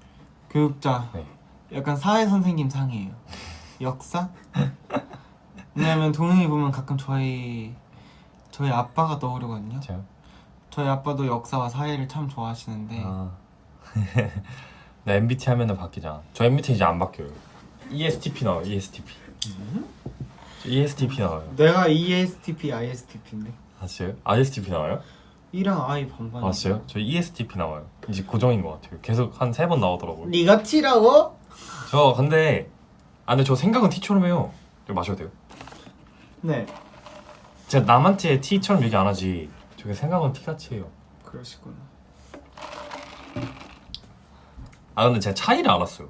교육자 네. 약간 사회 선생님 상이에요. 역사? 왜냐면 동영이 보면 가끔 저희 아빠가 떠오르거든요. 제가? 저희 아빠도 역사와 사회를 참 좋아하시는데 나 MBT 하면은 바뀌잖아. 저 MBT 이제 안 바뀌어요. ESTP 나와요. ESTP. 저 ESTP 나와요. 내가 ESTP, ISTP인데 아시요? ISTP 나와요? E랑 I 반반이야. 아시요? 저 ESTP 나와요. 이제 고정인 것 같아요. 계속 한 3번 나오더라고요. 네가 T라고? 저 근데 저 생각은 T처럼 해요. 이거 마셔도 돼요? 네. 제가 남한테 T처럼 얘기 안 하지. 저게 생각은 T같이 해요. 그러시구나. 아 근데 제가 차이를 알았어요.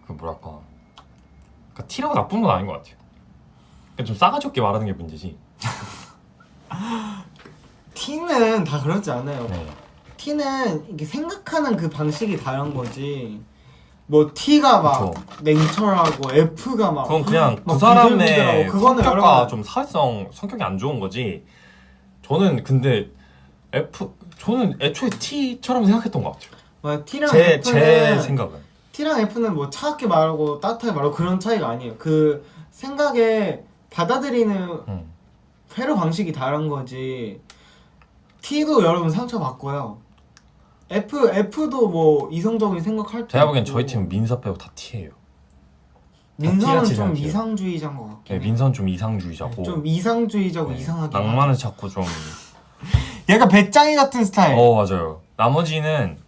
그 뭐랄까, 그러니까 T라고 나쁜 건 아닌 것 같아요. 그러니까 좀 싸가지 없게 말하는 게 문제지. T는 다 그러지 않아요. 네. T는 이게 생각하는 그 방식이 다른 거지. 뭐 T가 막 그쵸. 냉철하고 F가 막 그건 그냥 막 그 사람의 부들부들하고 그거는 성격과 여러분- 좀 사회성 성격이 안 좋은 거지. 저는 근데 저는 애초에 T처럼 생각했던 것 같아요. 뭐 T랑 제 F는 생각은. T랑 F는 뭐 차갑게 말하고 따뜻하게 말하고 그런 차이가 아니에요. 그 생각에 받아들이는 회로 방식이 다른 거지. T도 여러분 상처받고요. F도 뭐 이성적인 생각할 때 제가 보기엔 있고. 저희 팀은 민서 빼고 다 T예요. 민서는 T같이 좀 생각해요. 이상주의자인 것 같긴 네, 해요. 민선 좀 이상주의자고. 좀 이상주의자고 네, 이상하게 낭만을 찾고 좀. 얘가 배짱이 같은 스타일. 맞아요. 나머지는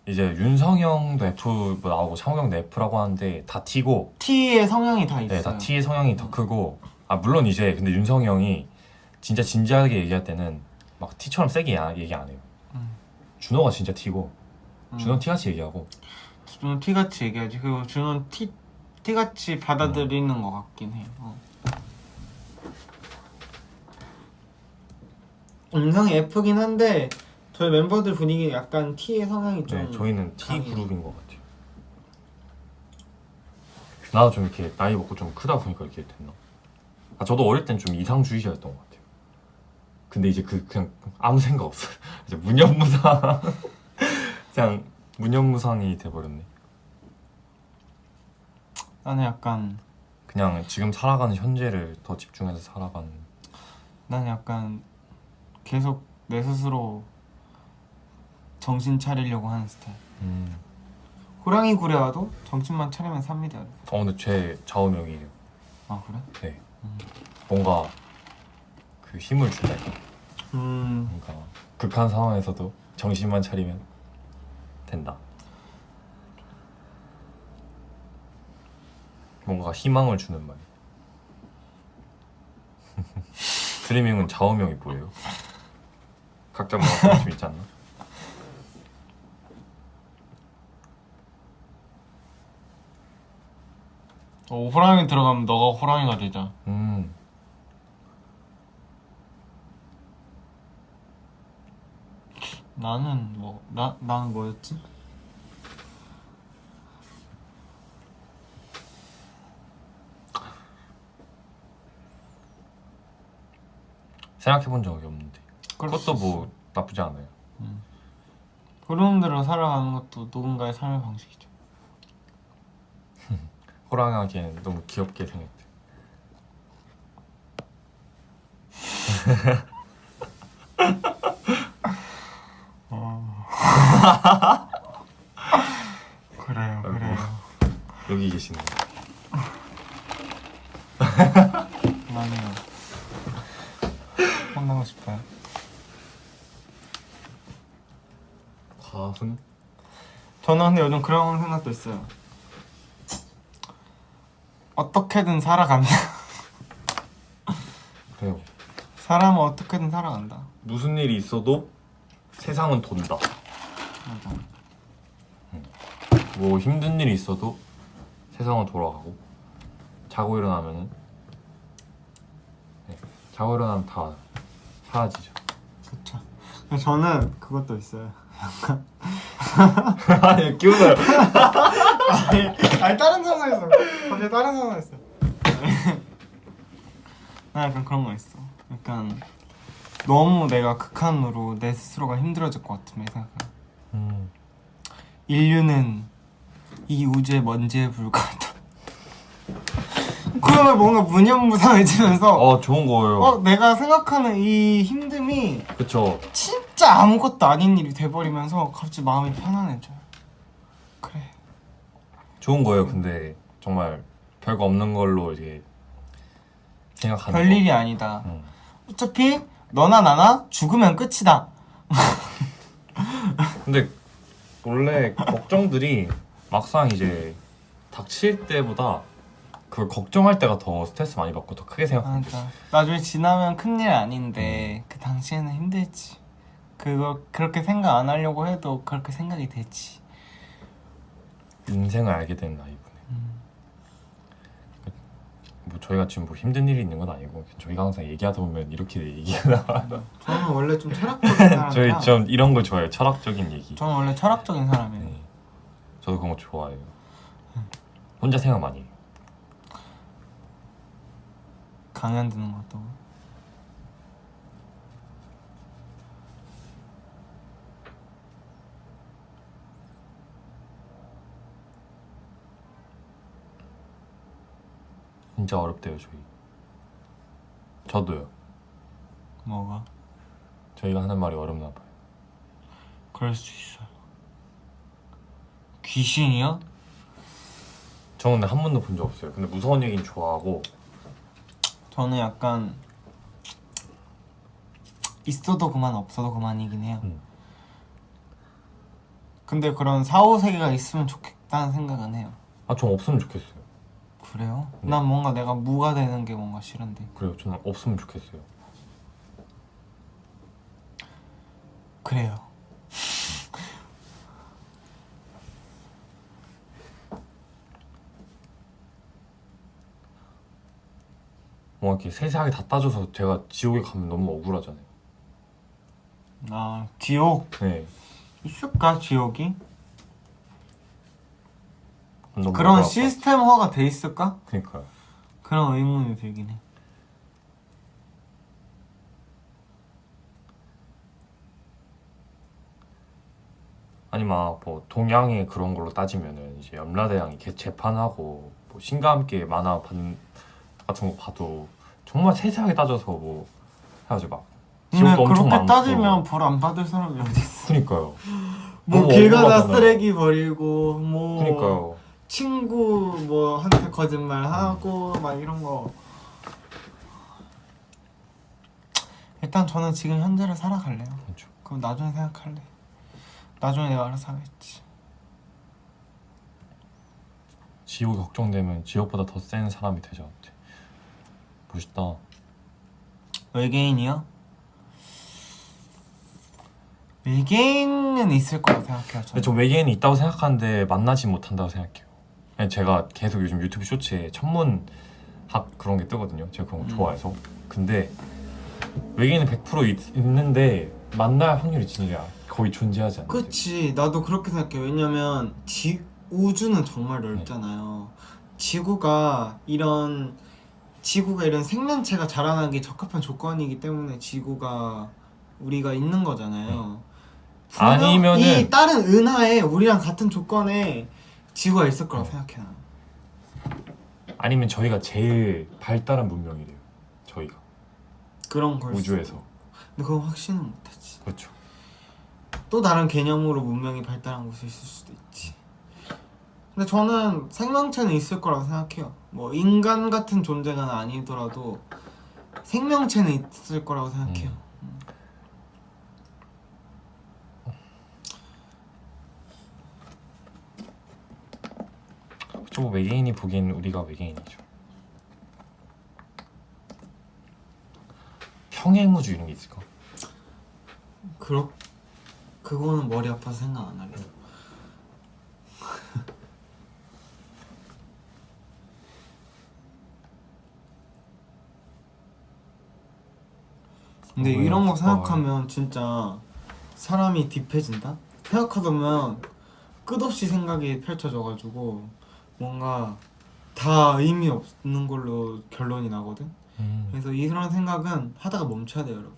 이제 윤성형도 F 뭐 나오고 창호형도 F라고 하는데 다 T고. T의 성향이 다 있어요. 네, 다 T의 성향이 더 크고. 아 물론 이제 근데 윤성이 형이 진짜 진지하게 얘기할 때는 막 T처럼 세게 얘기 안 해요. 준호가 진짜 T고 준호 T같이 얘기하고. 준호는 T같이 얘기하지. 그리고 준호는 T같이 받아들이는 것 같긴 해요. 음성이 F긴 한데 저희 멤버들 분위기 약간 T의 성향이 좀 네, 저희는 T 강해요. 그룹인 것 같아요. 나도 좀 이렇게 나이 먹고 좀 크다 보니까 이렇게 됐나? 아 저도 어릴 땐 좀 이상주의자였던 것 같아요. 근데 이제 그냥 아무 생각 없어요. 이제 무념무상 그냥 무념무상이 돼버렸네. 나는 약간 그냥 지금 살아가는 현재를 더 집중해서 살아가는. 나는 약간 계속 내 스스로 정신 차리려고 하는 스타일. 호랑이 구려와도 정신만 차리면 삽니다. 근데 제 좌우명이에요. 아 그래? 네. 뭔가 그 힘을 준다니까. 음 그러니까 극한 상황에서도 정신만 차리면 된다. 뭔가 희망을 주는 말. 드리밍은 좌우명이 뭐예요? 각자 뭔가 좀 있지 않나? 호랑이 들어가면 너가 호랑이가 되자. 나는 나는 뭐였지? 생각해본 적이 없는데 그럴 그것도 수 뭐 나쁘지 않아요. 흐름대로 살아가는 것도 누군가의 삶의 방식이죠. 호랑이하기에는 너무 귀엽게 생겼대. 그래요, 그래요. 여기 계시네. 아니요. 혼나고 싶어요. 과훈? 저는 근데 요즘 그런 생각도 있어요. 어떻게든 살아간다. 그래요. 사람은 어떻게든 살아간다. 무슨 일이 있어도 세상은 돈다. 맞아. 뭐 힘든 일이 있어도 세상은 돌아가고 자고 일어나면은 자고 일어나면 다 사라지죠. 그쵸. 근데 저는 그것도 있어요. 아니 끼우나요? 아니 다른 상황에서 갑자기 다른 상황에서 나 약간 그런 거 있어. 약간 너무 내가 극한으로 내 스스로가 힘들어질 것 같으면 생각해. 인류는 이 우주의 먼지에 불과하다. 그러면 뭔가 무념무상해지면서 좋은 거예요. 내가 생각하는 이 힘듦이 그쵸. 진짜 아무것도 아닌 일이 돼버리면서 갑자기 마음이 편안해져요. 그래. 좋은 거예요. 근데 정말 별거 없는 걸로 이제 생각하는 별일이 아니다. 거. 어차피 너나 나나 죽으면 끝이다. 근데 원래 걱정들이 막상 이제 닥칠 때보다 그걸 걱정할 때가 더 스트레스 많이 받고 더 크게 생각하게 돼. 맞아. 나중에 지나면 큰일 아닌데 그 당시에는 힘들지. 그거 그렇게 생각 안 하려고 해도 그렇게 생각이 되지. 인생을 알게 된 나이분에. 뭐 저희가 지금 뭐 힘든 일이 있는 건 아니고 저희가 항상 얘기하다 보면 이렇게 얘기가 나와요. 저는 원래 좀 철학적인 사람이라. 저희 좀 이런 거 좋아해요. 철학적인 얘기. 저는 원래 철학적인 사람이에요. 네. 저도 그런 거 좋아해요. 혼자 생각 많이 해요. 강연 듣는 것도. 진짜 어렵대요 저희. 저도요. 뭐가? 저희가 하는 말이 어렵나 봐요. 그럴 수 있어요. 귀신이요? 저는 근데 한 번도 본 적 없어요. 근데 무서운 얘기는 좋아하고. 저는 약간 있어도 그만 없어도 그만이긴 해요. 근데 그런 4, 5세계가 있으면 좋겠다는 생각은 해요. 아, 전 없으면 좋겠어요. 그래요? 네. 난 뭔가 내가 무가 되는 게 뭔가 싫은데. 그래요. 저는 없으면 좋겠어요. 그래요. 뭔가 이렇게 세세하게 다 따져서 제가 지옥에 가면 너무 억울하잖아요. 아, 지옥 네. 있을까 지옥이? 너무 그런 억울할 것 시스템화가 돼 있을까? 같아요. 그러니까요. 그런 의문이 들긴 해. 아니 막 뭐 동양의 그런 걸로 따지면은 이제 염라대왕이 재판하고 뭐 신과 함께 만화 같은 거 봐도 정말 세세하게 따져서 뭐 해가지고 막 근데 지옥도 엄청 그렇게 많고. 따지면 벌 안 받을 사람이 어디 있어? 그니까요. 뭐 너무 길 가다 억울하잖아요. 쓰레기 버리고 뭐 그니까요. 친구 뭐 한테 거짓말 하고 막 이런 거. 일단 저는 지금 현재를 살아갈래요. 그렇죠. 그럼 나중에 생각할래. 나중에 내가 알아서 하겠지. 지옥이 걱정되면 지옥보다 더 센 사람이 되죠. 멋있다. 외계인이요? 외계인은 있을 거라고 생각해요. 근데 저는. 저 외계인이 있다고 생각하는데 만나지 못한다고 생각해요. 그냥 제가 계속 요즘 유튜브 쇼츠에 천문학 그런 게 뜨거든요. 제가 그런 거 좋아해서. 근데 외계인은 100% 있는데 만날 확률이 진짜 거의 존재하지 않는. 그치, 나도 그렇게 생각해. 왜냐면 우주는 정말 넓잖아요. 지구가 이런 생명체가 자라나기 적합한 조건이기 때문에 지구가 우리가 있는 거잖아요. 아니면은 이 다른 은하에 우리랑 같은 조건에 지구가 있을 거라고 생각해 난. 아니면 저희가 제일 발달한 문명이래요. 저희가 그런 걸 우주에서. 근데 그건 확신은 못하지. 그렇죠. 또 다른 개념으로 문명이 발달한 곳이 있을 수도 있지. 근데 저는 생명체는 있을 거라고 생각해요. 뭐 인간 같은 존재가 아니더라도 생명체는 있을 거라고 생각해요. 저 외계인이 보기엔 우리가 외계인이죠. 평행우주 이런 게 있을까? 그거는 머리 아파서 생각 안 하려. 근데 이런 거 생각하면 진짜 사람이 딥해진다? 생각하다 보면 끝없이 생각이 펼쳐져가지고 뭔가 다 의미 없는 걸로 결론이 나거든? 그래서 이런 생각은 하다가 멈춰야 돼요, 여러분.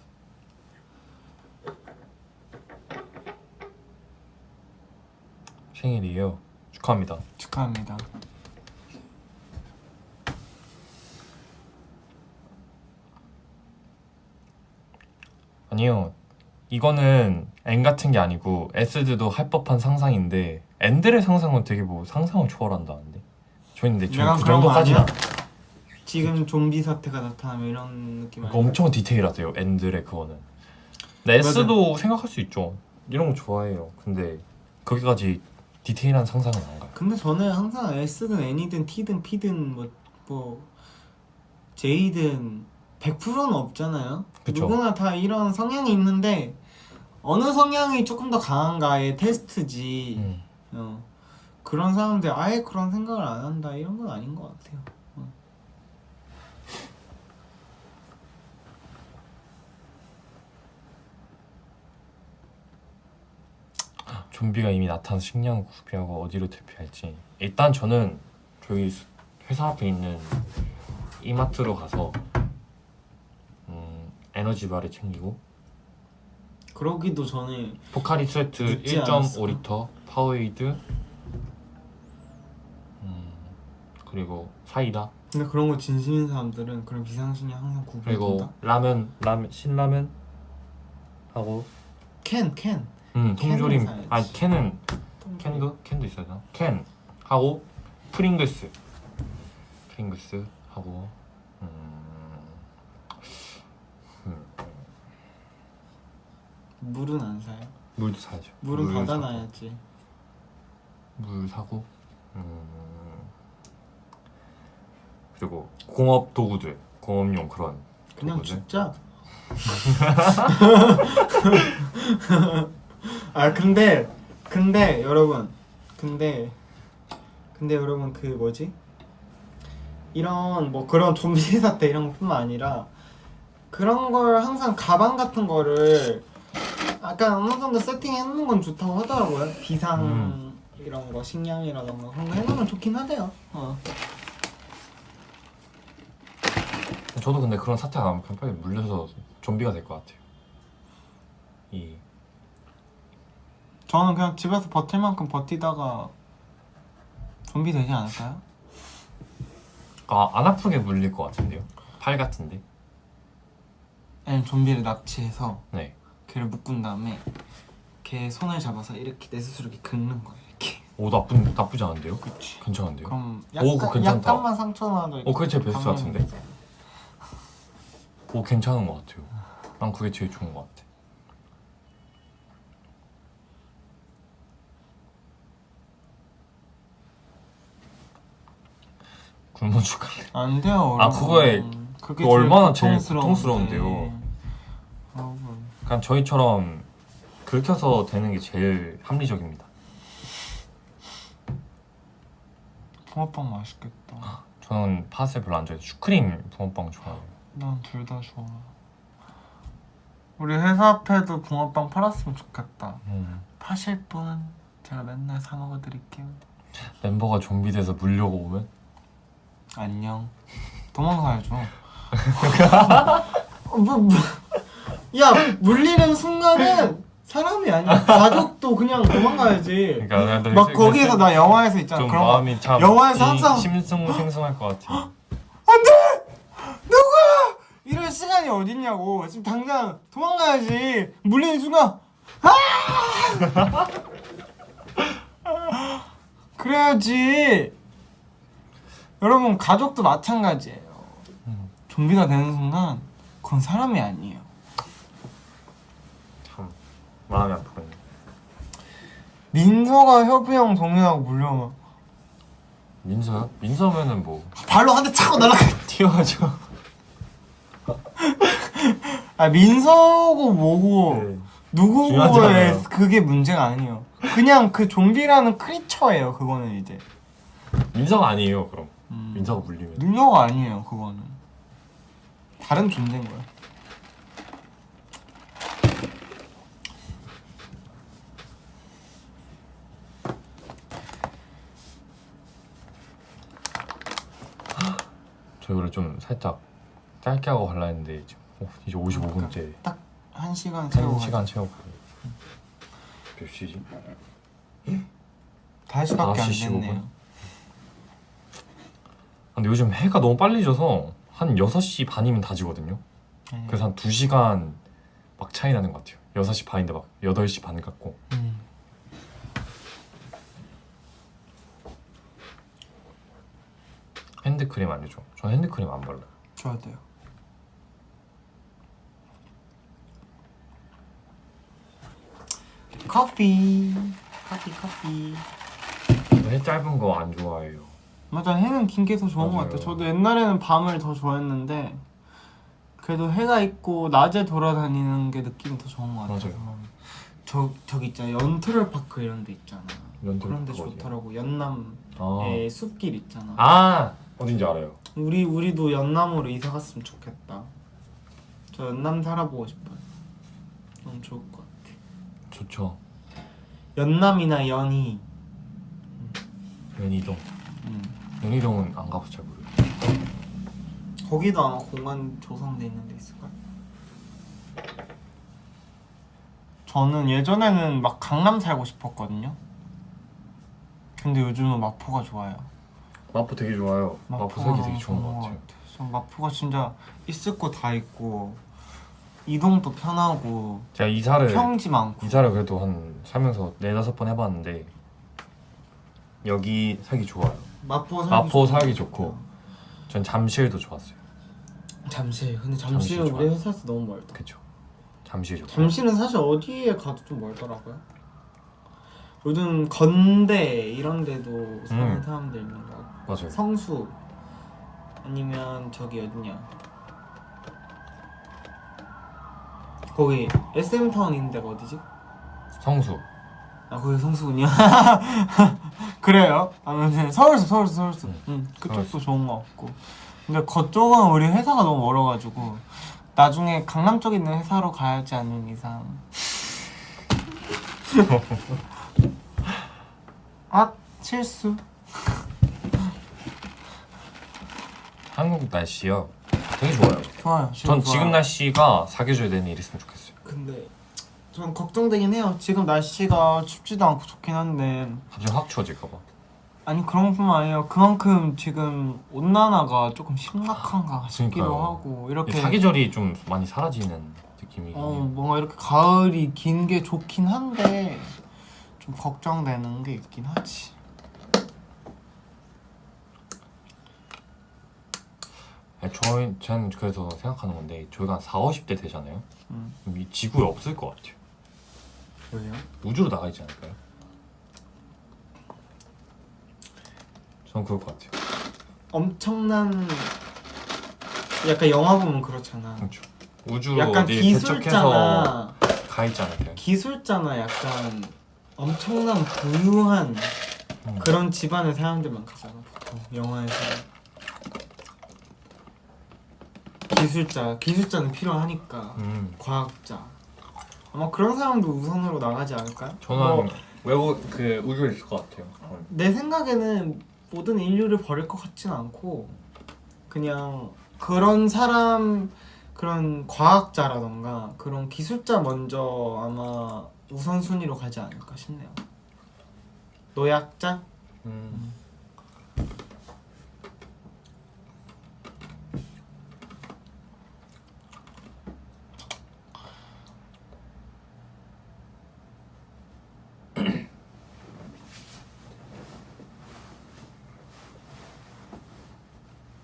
생일이에요. 축하합니다. 축하합니다. 아니요. 이거는 N 같은 게 아니고 S도 할 법한 상상인데 N들의 상상은 되게 뭐 상상을 초월한다는데. 저희는 근데 약간 그 그런 거 정도까지는 아니야? 지금 좀비 사태가 나타나면 이런 느낌 아니야? 엄청 디테일하대요. N들의 그거는. 근데 S도 생각할 수 있죠. 이런 거 좋아해요. 근데 거기까지 디테일한 상상은 안 가요. 근데 저는 항상 S든 N이든 T든 P든 뭐 J든 100%는 없잖아요. 그쵸. 누구나 다 이런 성향이 있는데 어느 성향이 조금 더 강한가의 테스트지. 그런 사람들 아예 그런 생각을 안 한다 이런 건 아닌 것 같아요. 좀비가 이미 나타나서 식량 구비하고 어디로 대피할지. 일단 저는 저희 회사 앞에 있는 이마트로 가서 에너지바를 챙기고 그러기도 전에 포카리 스웨트 늦지 않았어? 1.5리터 파워에이드 그리고 사이다 근데 그런 거 진심인 사람들은 그런 비상식량 항상 그리고 구비해준다. 라면 신라면 하고 캔 통조림 사야지. 아니 캔도 있어야 되나? 캔 하고 프링글스 하고 물은 안 사요? 물도 사야죠. 물은 물 사고. 받아놔야지. 물 사고 그리고 공업 도구들 공업용 그런 그냥 도구들. 죽자. 아 근데 여러분 근데 여러분 그 뭐지? 이런 뭐 그런 좀비 사태 이런 것뿐만 아니라 그런 걸 항상 가방 같은 거를 약간 어느 정도 세팅해 놓는 건 좋다고 하더라고요. 비상 이런 거 식량이라던가 그런 거 해놓으면 좋긴 하대요. 저도 근데 그런 사태가 나면 그냥 빨리 물려서 좀비가 될 것 같아요. 저는 그냥 집에서 버틸 만큼 버티다가 좀비 되지 않을까요? 안 아프게 물릴 것 같은데요. 팔 같은데. 아니면 좀비를 납치해서 네. 걔를 묶은 다음에 걔 손을 잡아서 이렇게 내 스스로 이렇게 긁는 거예요. 이렇게. 오 나쁘지 않은데요? 그치. 괜찮은데요? 그럼 오, 그거 괜찮다. 약간만 상처나도 이렇게 그게 제일 베스트 감으면 같은데? 되지. 오 괜찮은 것 같아요. 난 그게 제일 좋은 것 같아. 굶어 죽을래. 안 돼요. 아, 그거에 그게 그거 얼마나 제일 고통스러운데. 고통스러운데요. 여러분. 그냥 저희처럼 긁혀서 되는 게 제일 합리적입니다. 붕어빵 맛있겠다. 저는 팥을 별로 안 좋아해요. 슈크림 붕어빵 좋아해요. 난 둘 다 좋아. 우리 회사 앞에도 붕어빵 팔았으면 좋겠다. 파실 분 제가 맨날 사 먹어드릴게요. 멤버가 좀비 돼서 물려고 오면 안녕. 도망가야죠. 야 물리는 순간은 사람이 아니야. 가족도 그냥 도망가야지. 그러니까 막 거기에서 나 영화에서 있잖아. 좀 그런 마음이 참 영화에서 항상 심승생성할 것 같아. 누구야? 이럴 시간이 어딨냐고. 지금 당장 도망가야지. 물리는 순간 그래야지. 여러분 가족도 마찬가지예요. 좀비가 되는 순간 그건 사람이 아니에요. 참 마음이 아프네. 민서가 협이 형 동현하고 물려면 민서요? 민서면은 뭐 발로 한 대 차고 날아가. 튀어가지고. 아 민서고 뭐고 네. 누구고에 중요하잖아요. 그게 문제가 아니에요. 그냥 그 좀비라는 크리처예요. 그거는 이제 민서가 아니에요. 그럼 민서가 물리면 능력 아니에요. 그거는 다른 존재인 거야. 저 이거를 좀 살짝 짧게 하고 갈라 했는데 이제 55분째 딱 1시간 채우고 1시간 채우고 몇 시지? 5시밖에 안 5시 15분? 됐네요. 근데 요즘 해가 너무 빨리 져서 한 6시 반이면 다 지거든요. 그래서 한 2시간 막 차이 나는 것 같아요. 6시 반인데 막 8시 반 같고. 핸드크림 알려줘. 전 핸드크림 안 발라요. 줘야 돼요. 커피. 해 짧은 거 안 좋아해요. 맞아, 해는 긴 게 더 좋은 것 맞아요. 같아. 저도 옛날에는 밤을 더 좋아했는데 그래도 해가 있고 낮에 돌아다니는 게 느낌이 더 좋은 것 같아요. 맞아요. 저기 있잖아 연트럴 파크 이런 데 있잖아. 연트럴 그런 데 파크 어디야? 좋더라고. 연남에 아, 숲길 있잖아. 어딘지 알아요. 우리도 연남으로 이사 갔으면 좋겠다. 저 연남 살아보고 싶어요. 너무 좋을 것 같아. 좋죠. 연남이나 연희. 연희동. 연희동은 안 가봐서 잘 모르겠어요. 거기도 아마 공간 조성돼 있는 데 있을걸? 저는 예전에는 막 강남 살고 싶었거든요. 근데 요즘은 마포가 좋아요. 마포 되게 좋아요. 마포 살기 되게 좋은 것 같아요. 전 마포가 진짜 있을 거 다 있고 이동도 편하고 제가 이사를 평지 많고. 그래도 한 살면서 4-5번 해봤는데 여기 살기 좋아요. 마포 살기 좋고 전 잠실도 좋았어요. 잠실. 근데 잠실 잠실은 우리 좋아요. 회사에서 너무 멀다. 그쵸. 잠실 좋고. 잠실은 사실 어디에 가도 좀 멀더라고요. 요즘 건대 이런 데도 사는 사람들 있는 거 같고. 맞아요. 성수 아니면 저기 어디냐 거기 SM타운 있는 데가 어디지? 성수. 아 거기 성수군요. 그래요. 아무튼 서울수. 그쪽도 좋은 거 같고. 근데 그쪽은 우리 회사가 너무 멀어가지고 나중에 강남 쪽에 있는 회사로 가야지 않는 이상. 실수. 한국 날씨요. 되게 좋아요. 좋아요. 전 좋아요. 지금 날씨가 사계절 내내 이랬으면 좋겠어요. 근데 전 걱정되긴 해요. 지금 날씨가 춥지도 않고 좋긴 한데 갑자기 확 추워질까 봐. 아니 그런 것뿐만 아니라 그만큼 지금 온난화가 조금 심각한가 싶기도 그러니까요. 하고 이렇게 사계절이 좀 많이 사라지는 느낌이. 뭔가 이렇게 가을이 긴 게 좋긴 한데 좀 걱정되는 게 있긴 하지. 저는 그래서 생각하는 건데 저희가 한 40, 50대 되잖아요. 그럼 이 지구에 없을 것 같아요. 왜요? 우주로 나가 있지 않을까요? 저는 그럴 것 같아요. 엄청난 약간 영화 보면 그렇잖아. 그렇죠. 우주로 약간 어디 기술자나 개척해서 가 있지 않을까요? 기술자나 약간 엄청난 부유한 그런 집안의 사람들만 가잖아 보통 영화에서. 기술자는 필요하니까. 과학자 아마 그런 사람도 우선으로 나가지 않을까요? 저는 외국 그 우주에 있을 것 같아요. 내 생각에는 모든 인류를 버릴 것 같지는 않고 그냥 그런 사람 그런 과학자라던가 그런 기술자 먼저 아마 우선순위로 가지 않을까 싶네요. 노약자?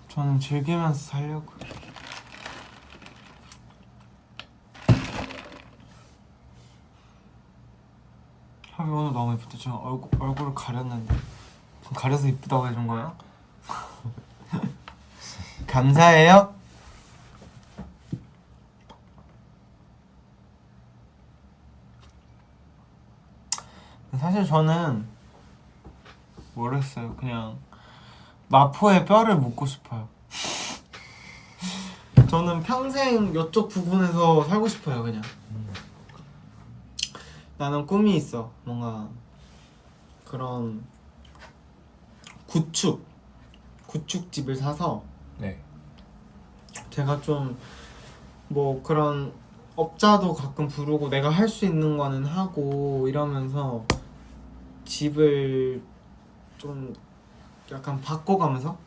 저는 즐기면서 살려고. 하비 오늘 너무 예쁘다. 저 얼굴을 가렸는데 가려서 이쁘다고 해준 거예요? 감사해요. 사실 저는 모르겠어요. 그냥 마포에 뼈를 묻고 싶어요. 저는 평생 이쪽 부근에서 살고 싶어요. 그냥 나는 꿈이 있어. 뭔가 그런 구축집을 사서 네. 제가 좀 뭐 그런 업자도 가끔 부르고 내가 할 수 있는 거는 하고 이러면서 집을 좀 약간 바꿔가면서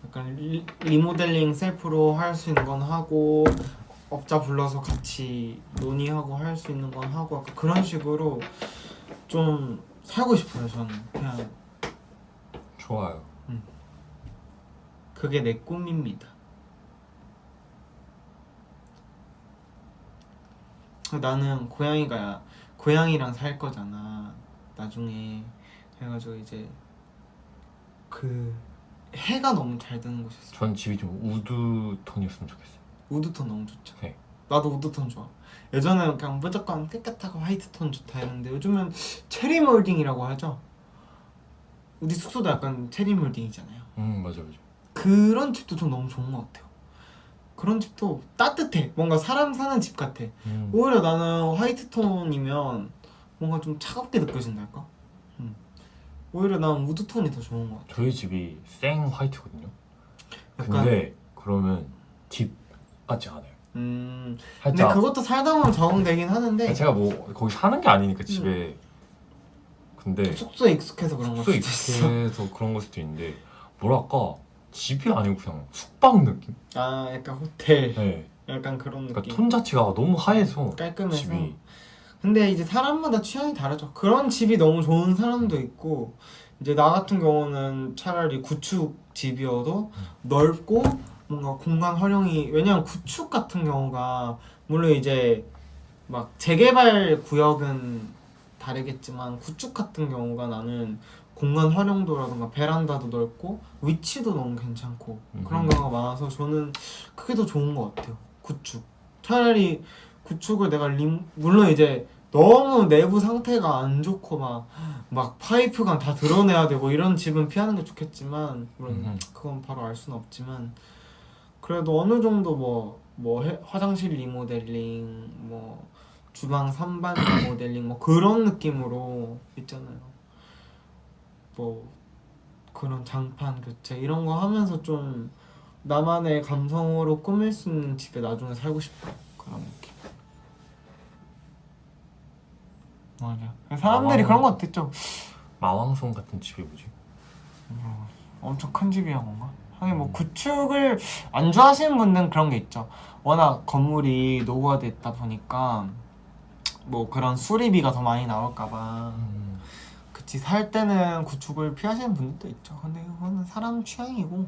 약간 리모델링 셀프로 할 수 있는 건 하고 업자 불러서 같이 논의하고 할 수 있는 건 하고 약간 그런 식으로 좀 살고 싶어요. 저는 그냥 좋아요. 그게 내 꿈입니다. 나는 고양이랑 살 거잖아 나중에. 그래가지고 이제 그 해가 너무 잘 드는 곳이었어. 전 집이 좀 우드톤이었으면 좋겠어요. 우드톤 너무 좋죠. 네. 나도 우드톤 좋아. 예전에는 그냥 무조건 깨끗하고 화이트톤 좋다 했는데 요즘은 체리 몰딩이라고 하죠. 우리 숙소도 약간 체리 몰딩이잖아요. 맞아 맞아. 그런 집도 좀 너무 좋은 것 같아요. 그런 집도 따뜻해. 뭔가 사람 사는 집 같아. 오히려 나는 화이트톤이면 뭔가 좀 차갑게 느껴진달까? 오히려 난 우드톤이 더 좋은 것 같아. 저희 집이 생 화이트거든요. 약간- 근데 그러면 집 같지 않아요. 근데 살짝 그것도 살다 보면 적응되긴 하는데 제가 뭐 거기 사는 게 아니니까 집에. 근데 숙소에 익숙해서 그런 걸 숙소 수도 있어. 익숙해서 그런 걸 수도 있는데 뭐랄까 집이 아니고 그냥 숙박 느낌? 아 약간 호텔 네. 약간 그런 그러니까 느낌. 톤 자체가 너무 하얘서 깔끔해서. 집이. 근데 이제 사람마다 취향이 다르죠. 그런 집이 너무 좋은 사람도 있고 이제 나 같은 경우는 차라리 구축 집이어도 넓고 뭔가 공간 활용이, 왜냐면 구축 같은 경우가 물론 이제 막 재개발 구역은 다르겠지만 구축 같은 경우가 나는 공간 활용도라든가 베란다도 넓고 위치도 너무 괜찮고 그런 경우가 많아서 저는 그게 더 좋은 것 같아요. 구축. 차라리 구축을 내가 물론 이제 너무 내부 상태가 안 좋고 막 파이프관 다 드러내야 되고 이런 집은 피하는 게 좋겠지만 물론 그건 바로 알 수는 없지만 그래도 어느 정도 화장실 리모델링 뭐 주방 선반 리모델링 뭐 그런 느낌으로 있잖아요. 뭐 그런 장판 교체 이런 거 하면서 좀 나만의 감성으로 꾸밀 수 있는 집에 나중에 살고 싶다 그런 느낌. 맞아. 사람들이 그런 거 같았죠. 마왕성 같은 집이 뭐지? 엄청 큰 집이야 뭔가. 하긴 뭐 구축을 안 좋아하시는 분들은 그런 게 있죠. 워낙 건물이 노후화됐다 보니까 뭐 그런 수리비가 더 많이 나올까봐. 그치, 살 때는 구축을 피하시는 분들도 있죠. 근데 그거는 사람 취향이고.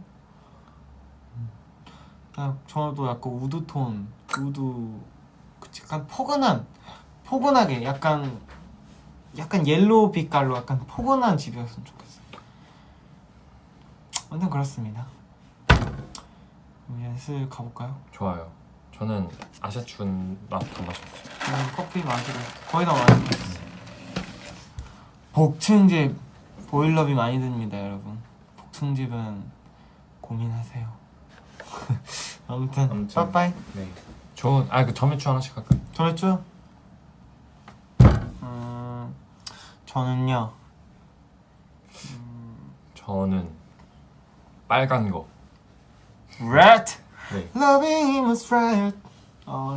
그냥 저도 약간 우드톤, 그치, 약간 포근하게 약간 옐로우 빛깔로 약간 포근한 집이었으면 좋겠어요. 아무튼 그렇습니다. 이제 슬 가볼까요? 좋아요. 저는 아샤춘 맛 더 마셨어요. 커피 마시고 거의 다 마셨어요. 복층집 보일러비 많이 듭니다, 여러분. 복층집은 고민하세요. 아무튼 빠빠이. 네. 그 점액추 하나씩 할까요? 저랬죠? 저는요. 저는 빨간 거. Red. 네. Loving him was right.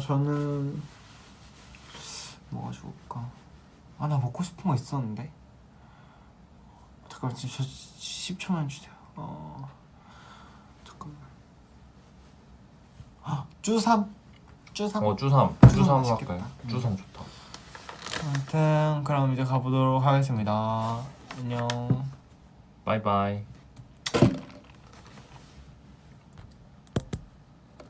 저는 뭐가 좋을까? 나 먹고 싶은 거 있었는데. 잠깐만, 저 10초만 주세요. 잠깐만. 쭈삼. 쭈삼 쭈삼 할까요? 맛있겠다. 쭈삼 좋다. 아무튼 그럼 이제 가보도록 하겠습니다. 안녕. 바이바이.